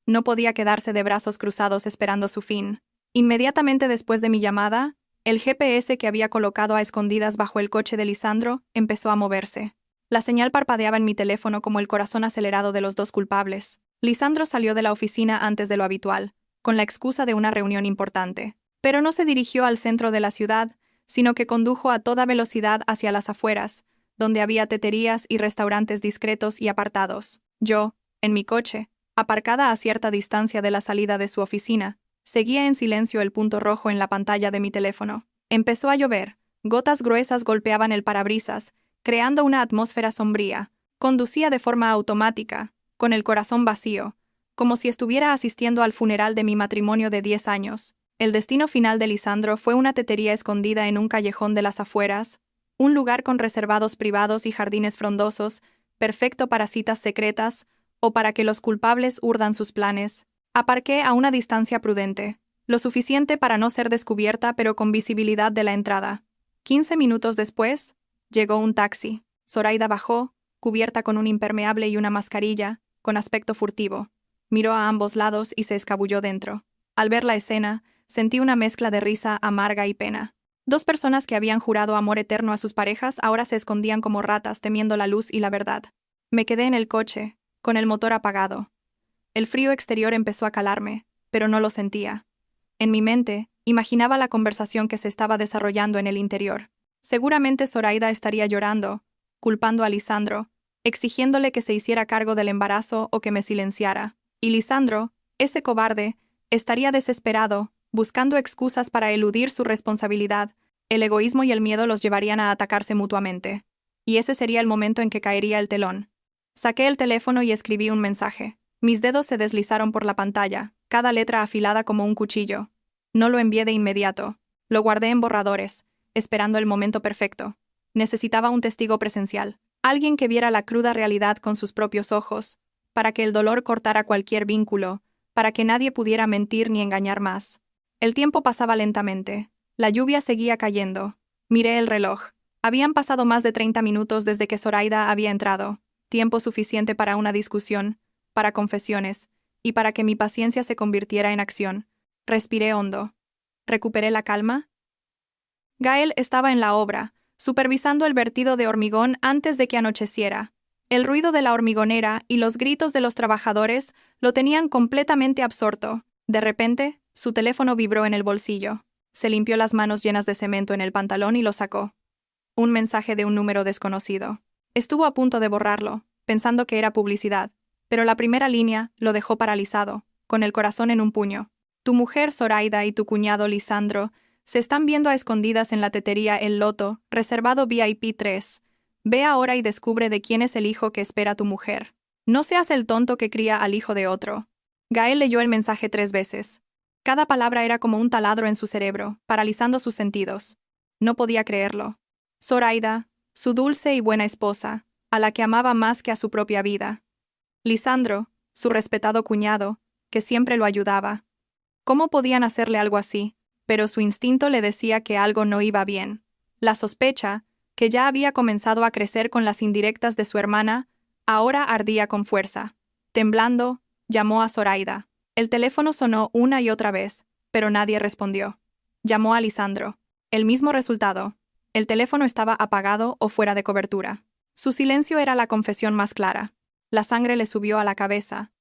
No podía quedarse de brazos cruzados esperando su fin. Inmediatamente después de mi llamada, el GPS que había colocado a escondidas bajo el coche de Lisandro empezó a moverse. La señal parpadeaba en mi teléfono como el corazón acelerado de los dos culpables. Lisandro salió de la oficina antes de lo habitual, con la excusa de una reunión importante. Pero no se dirigió al centro de la ciudad, sino que condujo a toda velocidad hacia las afueras, donde había teterías y restaurantes discretos y apartados. Yo, en mi coche, aparcada a cierta distancia de la salida de su oficina, seguía en silencio el punto rojo en la pantalla de mi teléfono. Empezó a llover, gotas gruesas golpeaban el parabrisas, creando una atmósfera sombría. Conducía de forma automática, con el corazón vacío, como si estuviera asistiendo al funeral de mi matrimonio de 10 años. El destino final de Lisandro fue una tetería escondida en un callejón de las afueras, un lugar con reservados privados y jardines frondosos, perfecto para citas secretas o para que los culpables urdan sus planes. Aparqué a una distancia prudente, lo suficiente para no ser descubierta pero con visibilidad de la entrada. 15 minutos después, Llegó un taxi. Zoraida bajó, cubierta con un impermeable y una mascarilla, con aspecto furtivo. Miró a ambos lados y se escabulló dentro. Al ver la escena, sentí una mezcla de risa amarga y pena. Dos personas que habían jurado amor eterno a sus parejas ahora se escondían como ratas temiendo la luz y la verdad. Me quedé en el coche, con el motor apagado. El frío exterior empezó a calarme, pero no lo sentía. En mi mente, imaginaba la conversación que se estaba desarrollando en el interior. Seguramente Zoraida estaría llorando, culpando a Lisandro, exigiéndole que se hiciera cargo del embarazo o que me silenciara. Y Lisandro, ese cobarde, estaría desesperado, buscando excusas para eludir su responsabilidad. El egoísmo y el miedo los llevarían a atacarse mutuamente. Y ese sería el momento en que caería el telón. Saqué el teléfono y escribí un mensaje. Mis dedos se deslizaron por la pantalla, cada letra afilada como un cuchillo. No lo envié de inmediato. Lo guardé en borradores, esperando el momento perfecto. Necesitaba un testigo presencial, alguien que viera la cruda realidad con sus propios ojos, para que el dolor cortara cualquier vínculo, para que nadie pudiera mentir ni engañar más. El tiempo pasaba lentamente. La lluvia seguía cayendo. Miré el reloj. Habían pasado más de 30 minutos desde que Zoraida había entrado, tiempo suficiente para una discusión, para confesiones, y para que mi paciencia se convirtiera en acción. Respiré hondo. ¿Recuperé la calma? Gael estaba en la obra, supervisando el vertido de hormigón antes de que anocheciera. El ruido de la hormigonera y los gritos de los trabajadores lo tenían completamente absorto. De repente, su teléfono vibró en el bolsillo. Se limpió las manos llenas de cemento en el pantalón y lo sacó. Un mensaje de un número desconocido. Estuvo a punto de borrarlo, pensando que era publicidad, pero la primera línea lo dejó paralizado, con el corazón en un puño. Tu mujer Zoraida y tu cuñado Lisandro se están viendo a escondidas en la tetería El Loto, reservado VIP 3. Ve ahora y descubre de quién es el hijo que espera tu mujer. No seas el tonto que cría al hijo de otro. Gael leyó el mensaje 3 veces. Cada palabra era como un taladro en su cerebro, paralizando sus sentidos. No podía creerlo. Zoraida, su dulce y buena esposa, a la que amaba más que a su propia vida. Lisandro, su respetado cuñado, que siempre lo ayudaba. ¿Cómo podían hacerle algo así? Pero su instinto le decía que algo no iba bien. La sospecha, que ya había comenzado a crecer con las indirectas de su hermana, ahora ardía con fuerza. Temblando, llamó a Zoraida. El teléfono sonó una y otra vez, pero nadie respondió. Llamó a Lisandro. El mismo resultado. El teléfono estaba apagado o fuera de cobertura. Su silencio era la confesión más clara. La sangre le subió a la cabeza.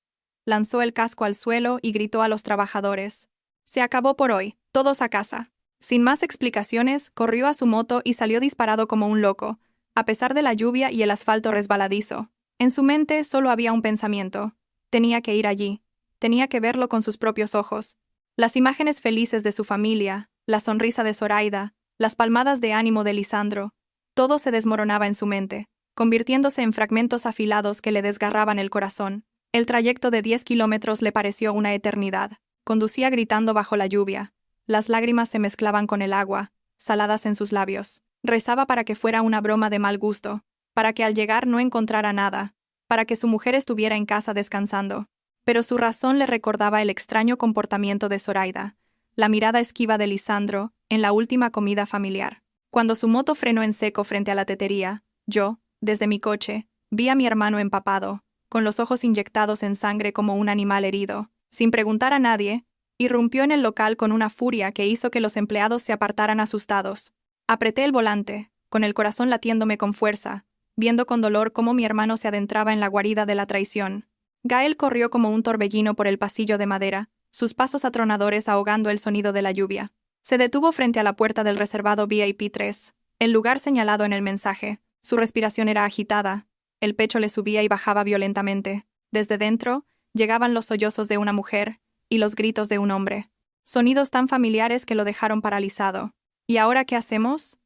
Lanzó el casco al suelo y gritó a los trabajadores. Se acabó por hoy, todos a casa. Sin más explicaciones, corrió a su moto y salió disparado como un loco, a pesar de la lluvia y el asfalto resbaladizo. En su mente solo había un pensamiento. Tenía que ir allí. Tenía que verlo con sus propios ojos. Las imágenes felices de su familia, la sonrisa de Zoraida, las palmadas de ánimo de Lisandro, todo se desmoronaba en su mente, convirtiéndose en fragmentos afilados que le desgarraban el corazón. El trayecto de 10 kilómetros le pareció una eternidad. Conducía gritando bajo la lluvia. Las lágrimas se mezclaban con el agua, saladas en sus labios. Rezaba para que fuera una broma de mal gusto, para que al llegar no encontrara nada, para que su mujer estuviera en casa descansando. Pero su razón le recordaba el extraño comportamiento de Zoraida, la mirada esquiva de Lisandro, en la última comida familiar. Cuando su moto frenó en seco frente a la tetería, yo, desde mi coche, vi a mi hermano empapado, con los ojos inyectados en sangre como un animal herido. Sin preguntar a nadie, irrumpió en el local con una furia que hizo que los empleados se apartaran asustados. Apreté el volante, con el corazón latiéndome con fuerza, viendo con dolor cómo mi hermano se adentraba en la guarida de la traición. Gael corrió como un torbellino por el pasillo de madera, sus pasos atronadores ahogando el sonido de la lluvia. Se detuvo frente a la puerta del reservado VIP 3, el lugar señalado en el mensaje. Su respiración era agitada, el pecho le subía y bajaba violentamente. Desde dentro, llegaban los sollozos de una mujer y los gritos de un hombre. Sonidos tan familiares que lo dejaron paralizado. ¿Y ahora qué hacemos?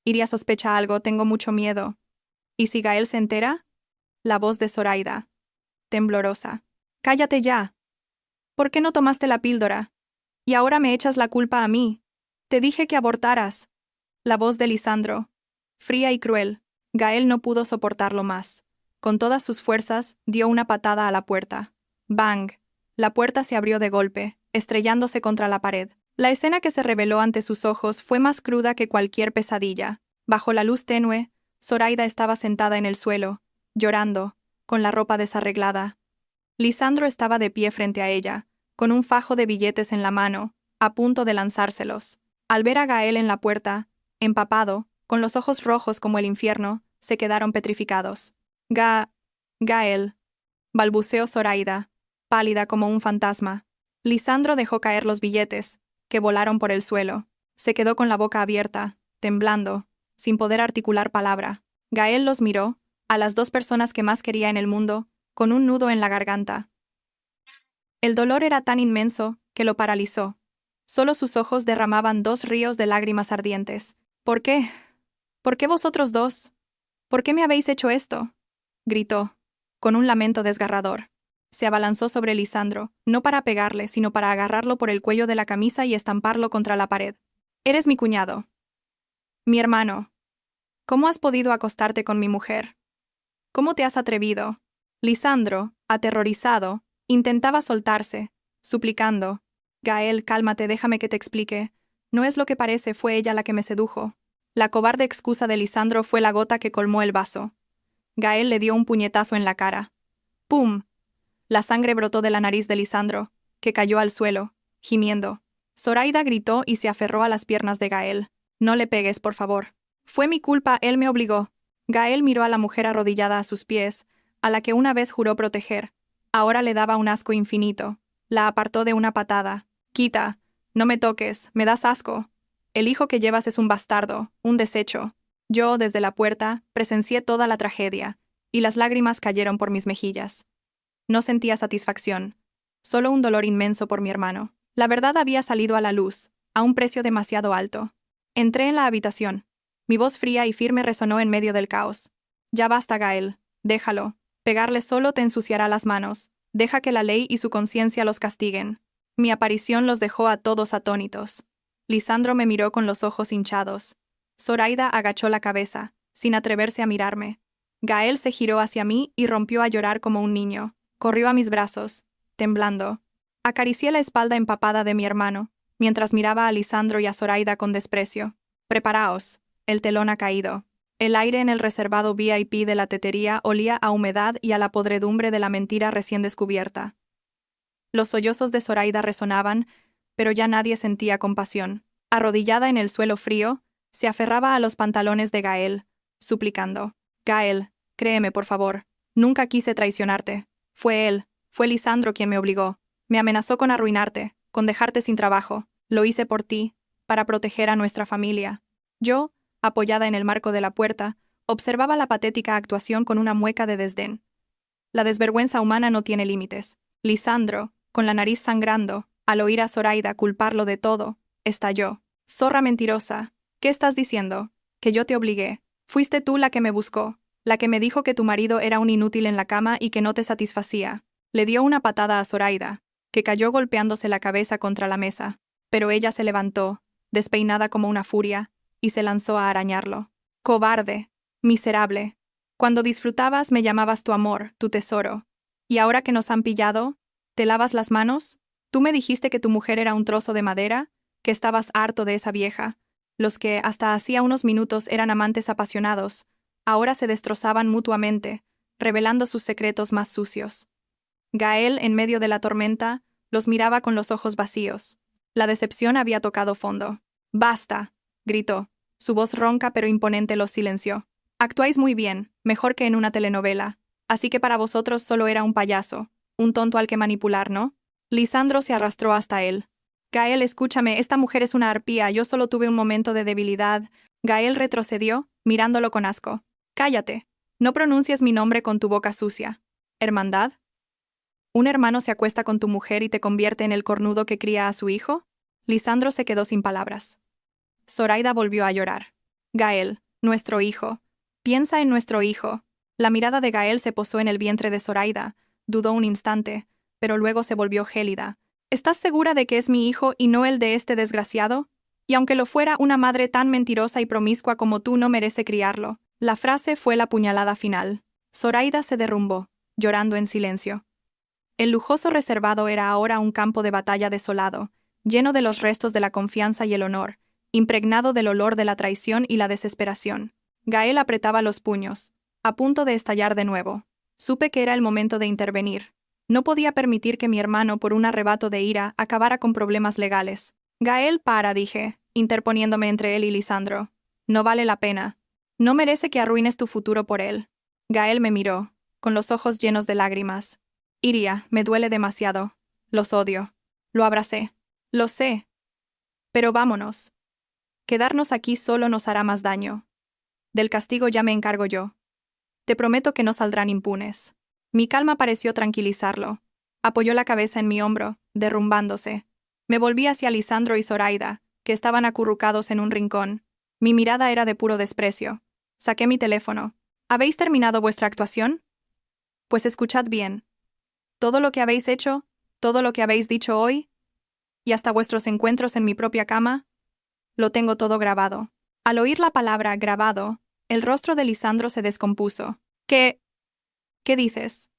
Iria sospecha algo, tengo mucho miedo. ¿Y si Gael se entera? La voz de Zoraida, temblorosa. ¡Cállate ya! ¿Por qué no tomaste la píldora? Y ahora me echas la culpa a mí. Te dije que abortaras. La voz de Lisandro, fría y cruel. Gael no pudo soportarlo más. Con todas sus fuerzas, dio una patada a la puerta. ¡Bang! La puerta se abrió de golpe, estrellándose contra la pared. La escena que se reveló ante sus ojos fue más cruda que cualquier pesadilla. Bajo la luz tenue, Zoraida estaba sentada en el suelo, llorando, con la ropa desarreglada. Lisandro estaba de pie frente a ella, con un fajo de billetes en la mano, a punto de lanzárselos. Al ver a Gael en la puerta, empapado, con los ojos rojos como el infierno, se quedaron petrificados. Gael, balbuceó Zoraida, pálida como un fantasma. Lisandro dejó caer los billetes, que volaron por el suelo. Se quedó con la boca abierta, temblando, sin poder articular palabra. Gael los miró, a las dos personas que más quería en el mundo, con un nudo en la garganta. El dolor era tan inmenso que lo paralizó. Solo sus ojos derramaban 2 ríos de lágrimas ardientes. ¿Por qué? ¿Por qué vosotros dos? ¿Por qué me habéis hecho esto? Gritó, con un lamento desgarrador. Se abalanzó sobre Lisandro, no para pegarle, sino para agarrarlo por el cuello de la camisa y estamparlo contra la pared. Eres mi cuñado. Mi hermano. ¿Cómo has podido acostarte con mi mujer? ¿Cómo te has atrevido? Lisandro, aterrorizado, intentaba soltarse, suplicando. Gael, cálmate, déjame que te explique. No es lo que parece, fue ella la que me sedujo. La cobarde excusa de Lisandro fue la gota que colmó el vaso. Gael le dio un puñetazo en la cara. ¡Pum! La sangre brotó de la nariz de Lisandro, que cayó al suelo, gimiendo. Zoraida gritó y se aferró a las piernas de Gael. No le pegues, por favor. Fue mi culpa, él me obligó. Gael miró a la mujer arrodillada a sus pies, a la que una vez juró proteger. Ahora le daba un asco infinito. La apartó de una patada. Quita, no me toques, me das asco. El hijo que llevas es un bastardo, un desecho. Yo, desde la puerta, presencié toda la tragedia, y las lágrimas cayeron por mis mejillas. No sentía satisfacción, solo un dolor inmenso por mi hermano. La verdad había salido a la luz, a un precio demasiado alto. Entré en la habitación. Mi voz fría y firme resonó en medio del caos. Ya basta, Gael, déjalo. Pegarle solo te ensuciará las manos. Deja que la ley y su conciencia los castiguen. Mi aparición los dejó a todos atónitos. Lisandro me miró con los ojos hinchados. Zoraida agachó la cabeza, sin atreverse a mirarme. Gael se giró hacia mí y rompió a llorar como un niño. Corrió a mis brazos, temblando. Acaricié la espalda empapada de mi hermano, mientras miraba a Lisandro y a Zoraida con desprecio. Preparaos, el telón ha caído. El aire en el reservado VIP de la tetería olía a humedad y a la podredumbre de la mentira recién descubierta. Los sollozos de Zoraida resonaban, pero ya nadie sentía compasión. Arrodillada en el suelo frío, se aferraba a los pantalones de Gael, suplicando. Gael, créeme, por favor. Nunca quise traicionarte. Fue él, fue Lisandro quien me obligó. Me amenazó con arruinarte, con dejarte sin trabajo. Lo hice por ti, para proteger a nuestra familia. Yo, apoyada en el marco de la puerta, observaba la patética actuación con una mueca de desdén. La desvergüenza humana no tiene límites. Lisandro, con la nariz sangrando, al oír a Zoraida culparlo de todo, estalló. Zorra mentirosa, ¿qué estás diciendo? Que yo te obligué. Fuiste tú la que me buscó, la que me dijo que tu marido era un inútil en la cama y que no te satisfacía. Le dio una patada a Zoraida, que cayó golpeándose la cabeza contra la mesa, pero ella se levantó, despeinada como una furia, y se lanzó a arañarlo. Cobarde, miserable. Cuando disfrutabas me llamabas tu amor, tu tesoro. ¿Y ahora que nos han pillado, te lavas las manos? Tú me dijiste que tu mujer era un trozo de madera, que estabas harto de esa vieja. Los que, hasta hacía unos minutos, eran amantes apasionados, ahora se destrozaban mutuamente, revelando sus secretos más sucios. Gael, en medio de la tormenta, los miraba con los ojos vacíos. La decepción había tocado fondo. «¡Basta!», gritó. Su voz ronca pero imponente los silenció. «Actuáis muy bien, mejor que en una telenovela. Así que para vosotros solo era un payaso, un tonto al que manipular, ¿no?». Lisandro se arrastró hasta él. «Gael, escúchame, esta mujer es una arpía, yo solo tuve un momento de debilidad». Gael retrocedió, mirándolo con asco. «Cállate. No pronuncies mi nombre con tu boca sucia». «¿Hermandad? ¿Un hermano se acuesta con tu mujer y te convierte en el cornudo que cría a su hijo?». Lisandro se quedó sin palabras. Zoraida volvió a llorar. «Gael, nuestro hijo. Piensa en nuestro hijo». La mirada de Gael se posó en el vientre de Zoraida, dudó un instante, pero luego se volvió gélida. «¿Estás segura de que es mi hijo y no el de este desgraciado? Y aunque lo fuera, una madre tan mentirosa y promiscua como tú no merece criarlo». La frase fue la puñalada final. Zoraida se derrumbó, llorando en silencio. El lujoso reservado era ahora un campo de batalla desolado, lleno de los restos de la confianza y el honor, impregnado del olor de la traición y la desesperación. Gael apretaba los puños, a punto de estallar de nuevo. Supe que era el momento de intervenir. No podía permitir que mi hermano, por un arrebato de ira, acabara con problemas legales. Gael, dije, interponiéndome entre él y Lisandro. No vale la pena. No merece que arruines tu futuro por él. Gael me miró, con los ojos llenos de lágrimas. Iria, me duele demasiado. Los odio. Lo abracé. Lo sé. Pero vámonos. Quedarnos aquí solo nos hará más daño. Del castigo ya me encargo yo. Te prometo que no saldrán impunes. Mi calma pareció tranquilizarlo. Apoyó la cabeza en mi hombro, derrumbándose. Me volví hacia Lisandro y Zoraida, que estaban acurrucados en un rincón. Mi mirada era de puro desprecio. Saqué mi teléfono. ¿Habéis terminado vuestra actuación? Pues escuchad bien. Todo lo que habéis hecho, todo lo que habéis dicho hoy, y hasta vuestros encuentros en mi propia cama, lo tengo todo grabado. Al oír la palabra grabado, el rostro de Lisandro se descompuso. ¿Qué dices?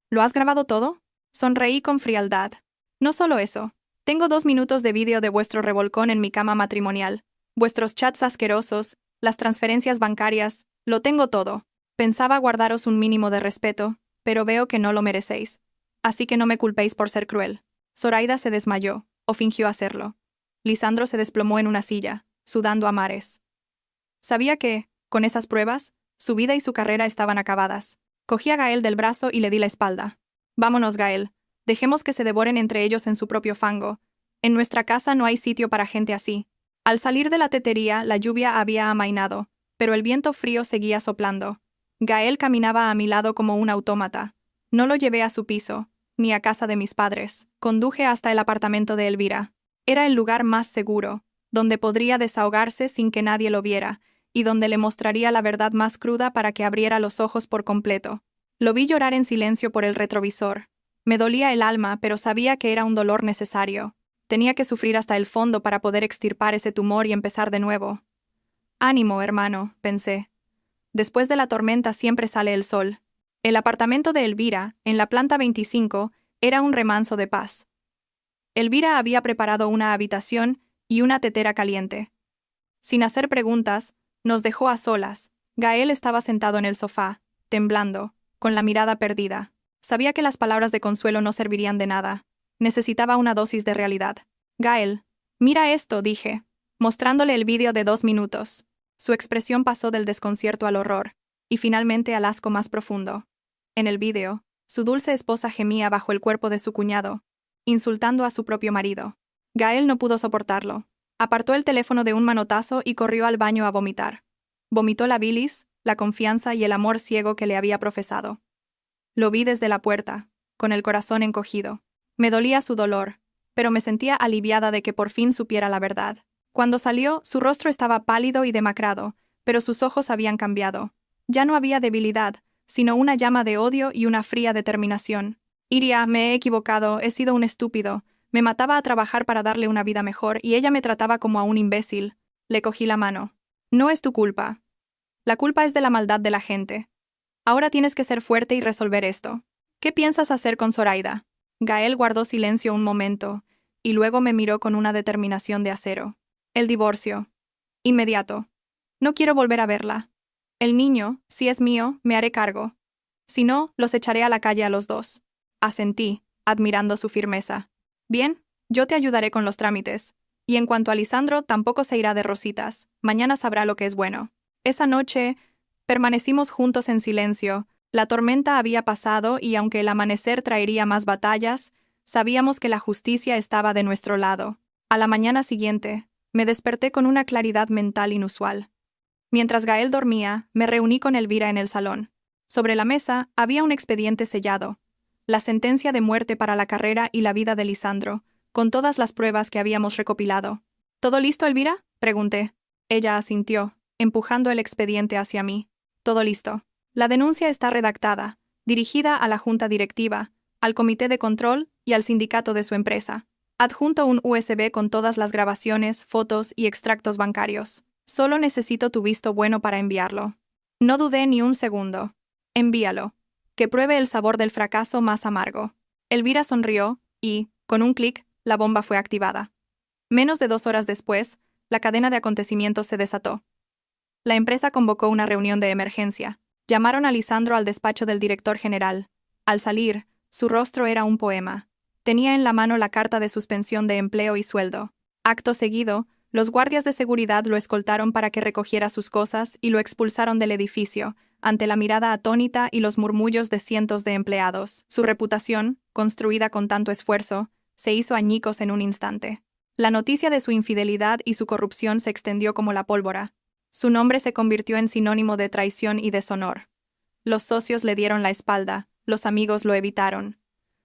¿Lo has grabado todo? Sonreí con frialdad. No solo eso. Tengo 2 minutos de vídeo de vuestro revolcón en mi cama matrimonial. Vuestros chats asquerosos, las transferencias bancarias, lo tengo todo. Pensaba guardaros un mínimo de respeto, pero veo que no lo merecéis. Así que no me culpéis por ser cruel. Zoraida se desmayó, o fingió hacerlo. Lisandro se desplomó en una silla, sudando a mares. Sabía que, con esas pruebas, su vida y su carrera estaban acabadas. Cogí a Gael del brazo y le di la espalda. Vámonos, Gael. Dejemos que se devoren entre ellos en su propio fango. En nuestra casa no hay sitio para gente así. Al salir de la tetería, la lluvia había amainado, pero el viento frío seguía soplando. Gael caminaba a mi lado como un autómata. No lo llevé a su piso, ni a casa de mis padres. Conduje hasta el apartamento de Elvira. Era el lugar más seguro, donde podría desahogarse sin que nadie lo viera, y donde le mostraría la verdad más cruda para que abriera los ojos por completo. Lo vi llorar en silencio por el retrovisor. Me dolía el alma, pero sabía que era un dolor necesario. Tenía que sufrir hasta el fondo para poder extirpar ese tumor y empezar de nuevo. Ánimo, hermano, pensé. Después de la tormenta siempre sale el sol. El apartamento de Elvira, en la planta 25, era un remanso de paz. Elvira había preparado una habitación y una tetera caliente. Sin hacer preguntas, nos dejó a solas. Gael estaba sentado en el sofá, temblando, con la mirada perdida. Sabía que las palabras de consuelo no servirían de nada. Necesitaba una dosis de realidad. Gael, mira esto, dije, mostrándole el vídeo de 2 minutos. Su expresión pasó del desconcierto al horror, y finalmente al asco más profundo. En el vídeo, su dulce esposa gemía bajo el cuerpo de su cuñado, insultando a su propio marido. Gael no pudo soportarlo. Apartó el teléfono de un manotazo y corrió al baño a vomitar. Vomitó la bilis, la confianza y el amor ciego que le había profesado. Lo vi desde la puerta, con el corazón encogido. Me dolía su dolor, pero me sentía aliviada de que por fin supiera la verdad. Cuando salió, su rostro estaba pálido y demacrado, pero sus ojos habían cambiado. Ya no había debilidad, sino una llama de odio y una fría determinación. Iria, me he equivocado, he sido un estúpido. Me mataba a trabajar para darle una vida mejor y ella me trataba como a un imbécil. Le cogí la mano. No es tu culpa. La culpa es de la maldad de la gente. Ahora tienes que ser fuerte y resolver esto. ¿Qué piensas hacer con Zoraida? Gael guardó silencio un momento, y luego me miró con una determinación de acero. El divorcio. Inmediato. No quiero volver a verla. El niño, si es mío, me haré cargo. Si no, los echaré a la calle a los dos. Asentí, admirando su firmeza. Bien, yo te ayudaré con los trámites. Y en cuanto a Lisandro, tampoco se irá de rositas. Mañana sabrá lo que es bueno. Esa noche, permanecimos juntos en silencio. La tormenta había pasado y aunque el amanecer traería más batallas, sabíamos que la justicia estaba de nuestro lado. A la mañana siguiente, me desperté con una claridad mental inusual. Mientras Gael dormía, me reuní con Elvira en el salón. Sobre la mesa había un expediente sellado. La sentencia de muerte para la carrera y la vida de Lisandro, con todas las pruebas que habíamos recopilado. ¿Todo listo, Elvira?, pregunté. Ella asintió, empujando el expediente hacia mí. Todo listo. La denuncia está redactada, dirigida a la junta directiva, al comité de control y al sindicato de su empresa. Adjunto un USB con todas las grabaciones, fotos y extractos bancarios. Solo necesito tu visto bueno para enviarlo. No dudé ni un segundo. Envíalo. Que pruebe el sabor del fracaso más amargo. Elvira sonrió y, con un clic, la bomba fue activada. Menos de 2 horas después, la cadena de acontecimientos se desató. La empresa convocó una reunión de emergencia. Llamaron a Lisandro al despacho del director general. Al salir, su rostro era un poema. Tenía en la mano la carta de suspensión de empleo y sueldo. Acto seguido, los guardias de seguridad lo escoltaron para que recogiera sus cosas y lo expulsaron del edificio, ante la mirada atónita y los murmullos de cientos de empleados. Su reputación, construida con tanto esfuerzo, se hizo añicos en un instante. La noticia de su infidelidad y su corrupción se extendió como la pólvora. Su nombre se convirtió en sinónimo de traición y deshonor. Los socios le dieron la espalda, los amigos lo evitaron.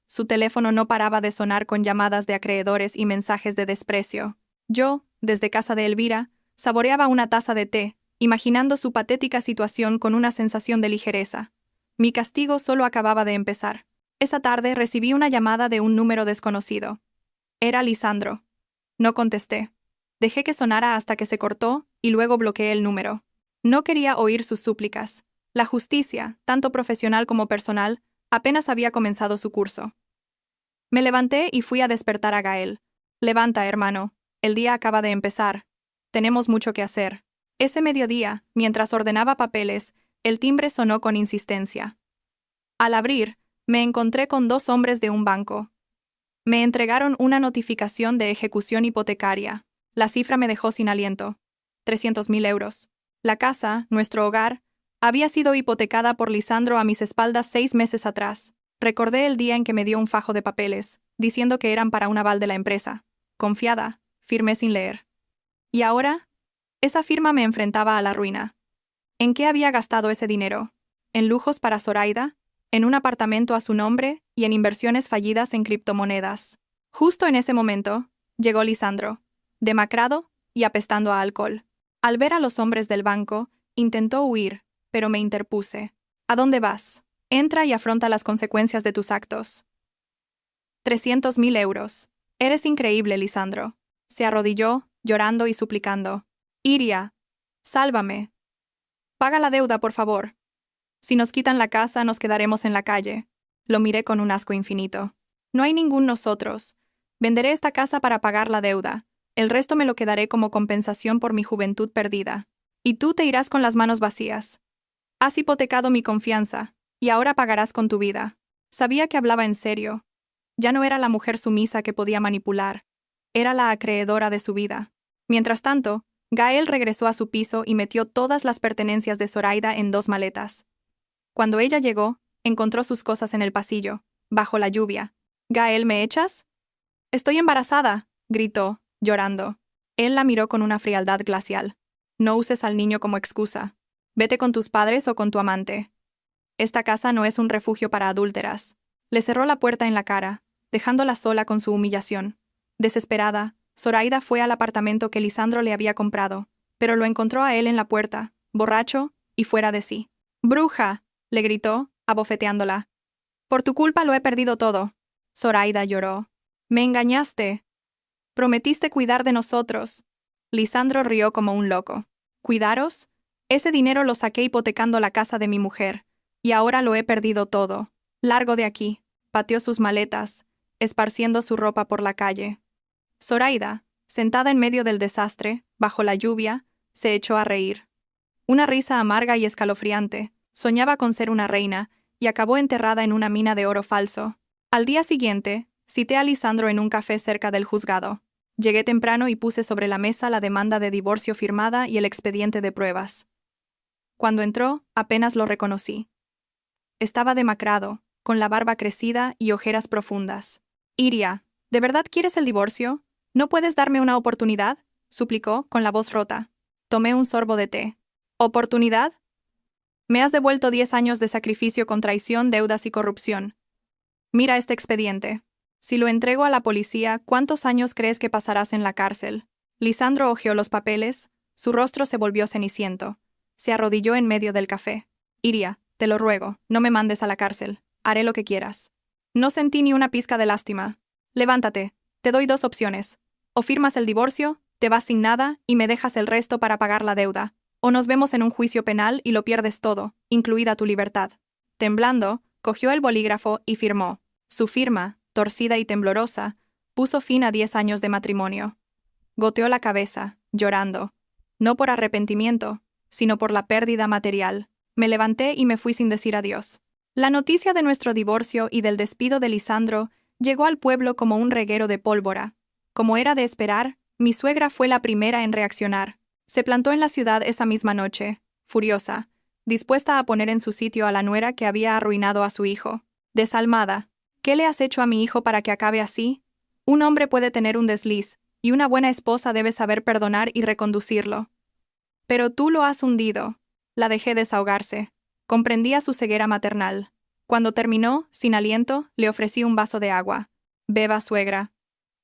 Su teléfono no paraba de sonar con llamadas de acreedores y mensajes de desprecio. Yo, desde casa de Elvira, saboreaba una taza de té, imaginando su patética situación con una sensación de ligereza. Mi castigo solo acababa de empezar. Esa tarde recibí una llamada de un número desconocido. Era Lisandro. No contesté. Dejé que sonara hasta que se cortó y luego bloqueé el número. No quería oír sus súplicas. La justicia, tanto profesional como personal, apenas había comenzado su curso. Me levanté y fui a despertar a Gael. Levanta, hermano. El día acaba de empezar. Tenemos mucho que hacer. Ese mediodía, mientras ordenaba papeles, el timbre sonó con insistencia. Al abrir, me encontré con 2 hombres de un banco. Me entregaron una notificación de ejecución hipotecaria. La cifra me dejó sin aliento. 300.000 euros. La casa, nuestro hogar, había sido hipotecada por Lisandro a mis espaldas 6 meses atrás. Recordé el día en que me dio un fajo de papeles, diciendo que eran para un aval de la empresa. Confiada, firmé sin leer. ¿Y ahora? Esa firma me enfrentaba a la ruina. ¿En qué había gastado ese dinero? ¿En lujos para Zoraida? ¿En un apartamento a su nombre? ¿Y en inversiones fallidas en criptomonedas? Justo en ese momento, llegó Lisandro, demacrado y apestando a alcohol. Al ver a los hombres del banco, intentó huir, pero me interpuse. ¿A dónde vas? Entra y afronta las consecuencias de tus actos. 300.000 euros. Eres increíble, Lisandro. Se arrodilló, llorando y suplicando. Iria, sálvame. Paga la deuda, por favor. Si nos quitan la casa, nos quedaremos en la calle. Lo miré con un asco infinito. No hay ningún nosotros. Venderé esta casa para pagar la deuda. El resto me lo quedaré como compensación por mi juventud perdida. Y tú te irás con las manos vacías. Has hipotecado mi confianza, y ahora pagarás con tu vida. Sabía que hablaba en serio. Ya no era la mujer sumisa que podía manipular. Era la acreedora de su vida. Mientras tanto, Gael regresó a su piso y metió todas las pertenencias de Zoraida en 2 maletas. Cuando ella llegó, encontró sus cosas en el pasillo, bajo la lluvia. «¿Gael, me echas?» «Estoy embarazada», gritó, llorando. Él la miró con una frialdad glacial. «No uses al niño como excusa. Vete con tus padres o con tu amante. Esta casa no es un refugio para adúlteras». Le cerró la puerta en la cara, dejándola sola con su humillación. Desesperada, Zoraida fue al apartamento que Lisandro le había comprado, pero lo encontró a él en la puerta, borracho y fuera de sí. «¡Bruja!», le gritó, abofeteándola. «Por tu culpa lo he perdido todo». Zoraida lloró. «Me engañaste. Prometiste cuidar de nosotros». Lisandro rió como un loco. «¿Cuidaros? Ese dinero lo saqué hipotecando la casa de mi mujer, y ahora lo he perdido todo. Largo de aquí». Pateó sus maletas, esparciendo su ropa por la calle. Zoraida, sentada en medio del desastre, bajo la lluvia, se echó a reír. Una risa amarga y escalofriante. Soñaba con ser una reina, y acabó enterrada en una mina de oro falso. Al día siguiente, cité a Lisandro en un café cerca del juzgado. Llegué temprano y puse sobre la mesa la demanda de divorcio firmada y el expediente de pruebas. Cuando entró, apenas lo reconocí. Estaba demacrado, con la barba crecida y ojeras profundas. «Iria, ¿de verdad quieres el divorcio? ¿No puedes darme una oportunidad?», suplicó, con la voz rota. Tomé un sorbo de té. «¿Oportunidad? Me has devuelto 10 años de sacrificio con traición, deudas y corrupción. Mira este expediente. Si lo entrego a la policía, ¿cuántos años crees que pasarás en la cárcel?». Lisandro hojeó los papeles, su rostro se volvió ceniciento. Se arrodilló en medio del café. «Iria, te lo ruego, no me mandes a la cárcel. Haré lo que quieras». No sentí ni una pizca de lástima. «Levántate, te doy 2 opciones. O firmas el divorcio, te vas sin nada y me dejas el resto para pagar la deuda. O nos vemos en un juicio penal y lo pierdes todo, incluida tu libertad». Temblando, cogió el bolígrafo y firmó. Su firma, torcida y temblorosa, puso fin a 10 años de matrimonio. Goteó la cabeza, llorando. No por arrepentimiento, sino por la pérdida material. Me levanté y me fui sin decir adiós. La noticia de nuestro divorcio y del despido de Lisandro llegó al pueblo como un reguero de pólvora. Como era de esperar, mi suegra fue la primera en reaccionar. Se plantó en la ciudad esa misma noche, furiosa, dispuesta a poner en su sitio a la nuera que había arruinado a su hijo. Desalmada, ¿qué le has hecho a mi hijo para que acabe así? Un hombre puede tener un desliz, y una buena esposa debe saber perdonar y reconducirlo. Pero tú lo has hundido. La dejé desahogarse. Comprendía su ceguera maternal. Cuando terminó, sin aliento, le ofrecí un vaso de agua. Beba, suegra.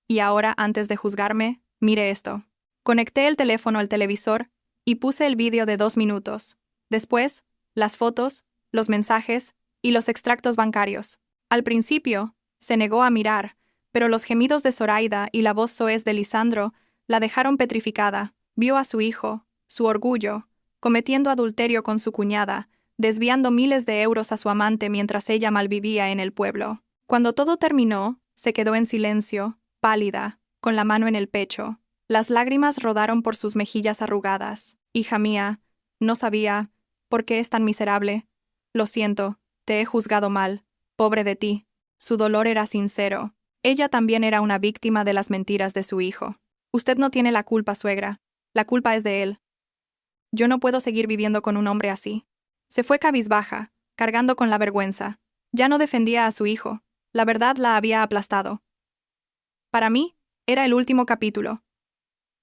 Y ahora, antes de juzgarme, mire esto. Conecté el teléfono al televisor y puse el vídeo de 2 minutos. Después, las fotos, los mensajes y los extractos bancarios. Al principio, se negó a mirar, pero los gemidos de Zoraida y la voz soez de Lisandro la dejaron petrificada. Vio a su hijo, su orgullo, cometiendo adulterio con su cuñada, desviando miles de euros a su amante mientras ella malvivía en el pueblo. Cuando todo terminó, se quedó en silencio, pálida, con la mano en el pecho. Las lágrimas rodaron por sus mejillas arrugadas. Hija mía, no sabía. ¿Por qué es tan miserable? Lo siento, te he juzgado mal. Pobre de ti. Su dolor era sincero. Ella también era una víctima de las mentiras de su hijo. Usted no tiene la culpa, suegra. La culpa es de él. Yo no puedo seguir viviendo con un hombre así. Se fue cabizbaja, cargando con la vergüenza. Ya no defendía a su hijo. La verdad la había aplastado. Para mí, era el último capítulo.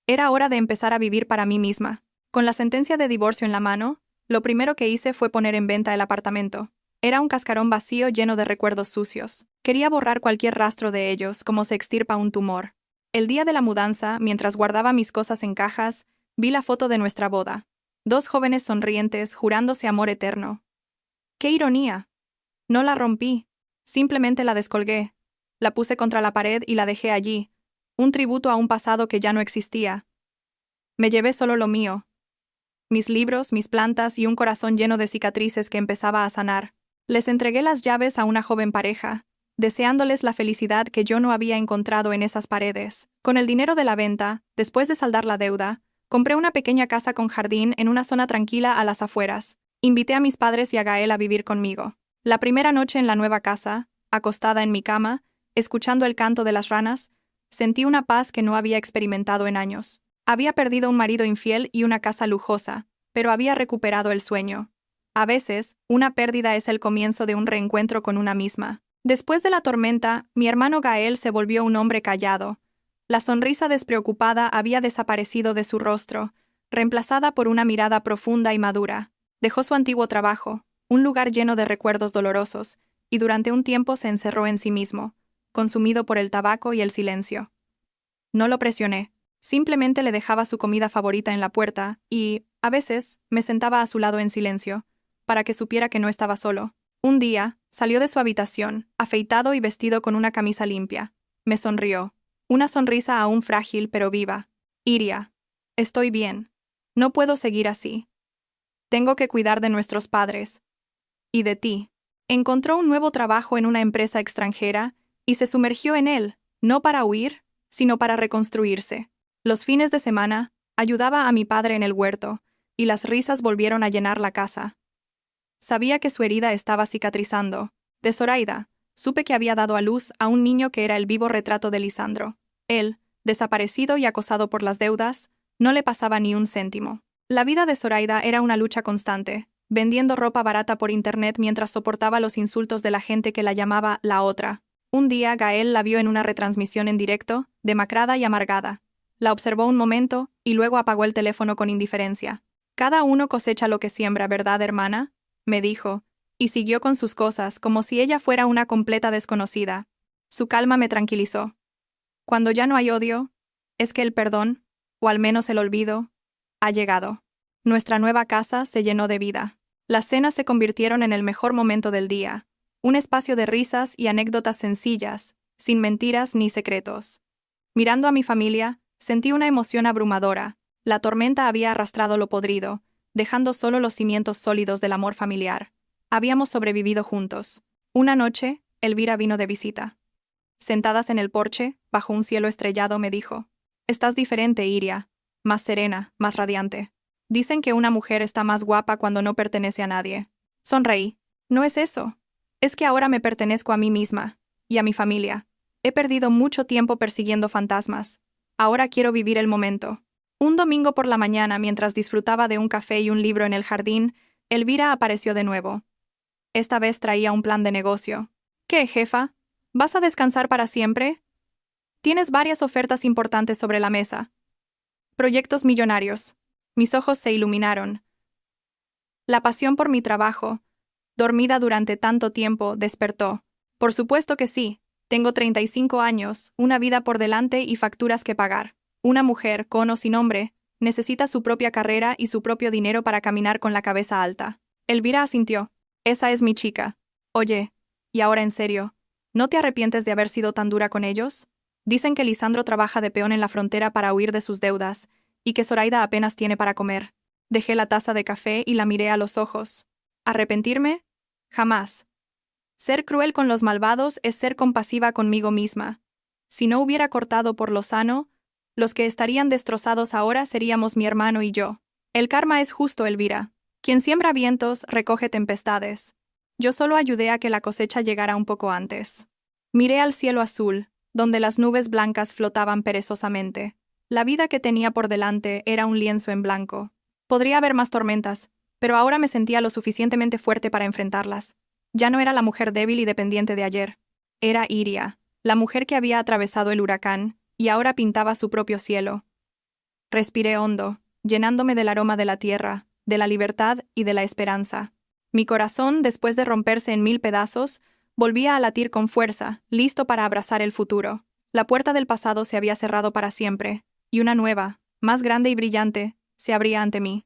Era hora de empezar a vivir para mí misma. Con la sentencia de divorcio en la mano, lo primero que hice fue poner en venta el apartamento. Era un cascarón vacío lleno de recuerdos sucios. Quería borrar cualquier rastro de ellos, como se extirpa un tumor. El día de la mudanza, mientras guardaba mis cosas en cajas, vi la foto de nuestra boda. 2 jóvenes sonrientes, jurándose amor eterno. ¡Qué ironía! No la rompí. Simplemente la descolgué. La puse contra la pared y la dejé allí, un tributo a un pasado que ya no existía. Me llevé solo lo mío. Mis libros, mis plantas y un corazón lleno de cicatrices que empezaba a sanar. Les entregué las llaves a una joven pareja, deseándoles la felicidad que yo no había encontrado en esas paredes. Con el dinero de la venta, después de saldar la deuda, compré una pequeña casa con jardín en una zona tranquila a las afueras. Invité a mis padres y a Gael a vivir conmigo. La primera noche en la nueva casa, acostada en mi cama, escuchando el canto de las ranas, sentí una paz que no había experimentado en años. Había perdido un marido infiel y una casa lujosa, pero había recuperado el sueño. A veces, una pérdida es el comienzo de un reencuentro con una misma. Después de la tormenta, mi hermano Gael se volvió un hombre callado. La sonrisa despreocupada había desaparecido de su rostro, reemplazada por una mirada profunda y madura. Dejó su antiguo trabajo, un lugar lleno de recuerdos dolorosos, y durante un tiempo se encerró en sí mismo, consumido por el tabaco y el silencio. No lo presioné. Simplemente le dejaba su comida favorita en la puerta y, a veces, me sentaba a su lado en silencio, para que supiera que no estaba solo. Un día, salió de su habitación, afeitado y vestido con una camisa limpia. Me sonrió. Una sonrisa aún frágil pero viva. Iria, estoy bien. No puedo seguir así. Tengo que cuidar de nuestros padres. Y de ti. Encontró un nuevo trabajo en una empresa extranjera y se sumergió en él, no para huir, sino para reconstruirse. Los fines de semana, ayudaba a mi padre en el huerto, y las risas volvieron a llenar la casa. Sabía que su herida estaba cicatrizando. De Zoraida, supe que había dado a luz a un niño que era el vivo retrato de Lisandro. Él, desaparecido y acosado por las deudas, no le pasaba ni un céntimo. La vida de Zoraida era una lucha constante, vendiendo ropa barata por internet mientras soportaba los insultos de la gente que la llamaba la otra. Un día Gael la vio en una retransmisión en directo, demacrada y amargada. La observó un momento y luego apagó el teléfono con indiferencia. «Cada uno cosecha lo que siembra, ¿verdad, hermana?», me dijo, y siguió con sus cosas como si ella fuera una completa desconocida. Su calma me tranquilizó. Cuando ya no hay odio, es que el perdón, o al menos el olvido, ha llegado. Nuestra nueva casa se llenó de vida. Las cenas se convirtieron en el mejor momento del día, un espacio de risas y anécdotas sencillas, sin mentiras ni secretos. Mirando a mi familia, sentí una emoción abrumadora. La tormenta había arrastrado lo podrido, dejando solo los cimientos sólidos del amor familiar. Habíamos sobrevivido juntos. Una noche, Elvira vino de visita. Sentadas en el porche, bajo un cielo estrellado, me dijo: «Estás diferente, Iria. Más serena, más radiante». Dicen que una mujer está más guapa cuando no pertenece a nadie. Sonreí. No es eso. Es que ahora me pertenezco a mí misma y a mi familia. He perdido mucho tiempo persiguiendo fantasmas. Ahora quiero vivir el momento. Un domingo por la mañana, mientras disfrutaba de un café y un libro en el jardín, Elvira apareció de nuevo. Esta vez traía un plan de negocio. ¿Qué, jefa? ¿Vas a descansar para siempre? Tienes varias ofertas importantes sobre la mesa. Proyectos millonarios. Mis ojos se iluminaron. La pasión por mi trabajo, dormida durante tanto tiempo, despertó. Por supuesto que sí. Tengo 35 años, una vida por delante y facturas que pagar. Una mujer, con o sin hombre, necesita su propia carrera y su propio dinero para caminar con la cabeza alta. Elvira asintió. Esa es mi chica. Oye, y ahora en serio, ¿no te arrepientes de haber sido tan dura con ellos? Dicen que Lisandro trabaja de peón en la frontera para huir de sus deudas, y que Zoraida apenas tiene para comer. Dejé la taza de café y la miré a los ojos. ¿Arrepentirme? Jamás. Ser cruel con los malvados es ser compasiva conmigo misma. Si no hubiera cortado por lo sano, los que estarían destrozados ahora seríamos mi hermano y yo. El karma es justo, Elvira. Quien siembra vientos, recoge tempestades. Yo solo ayudé a que la cosecha llegara un poco antes. Miré al cielo azul, donde las nubes blancas flotaban perezosamente. La vida que tenía por delante era un lienzo en blanco. Podría haber más tormentas, pero ahora me sentía lo suficientemente fuerte para enfrentarlas. Ya no era la mujer débil y dependiente de ayer. Era Iria, la mujer que había atravesado el huracán, y ahora pintaba su propio cielo. Respiré hondo, llenándome del aroma de la tierra, de la libertad y de la esperanza. Mi corazón, después de romperse en 1000 pedazos, volvía a latir con fuerza, listo para abrazar el futuro. La puerta del pasado se había cerrado para siempre, y una nueva, más grande y brillante, se abría ante mí.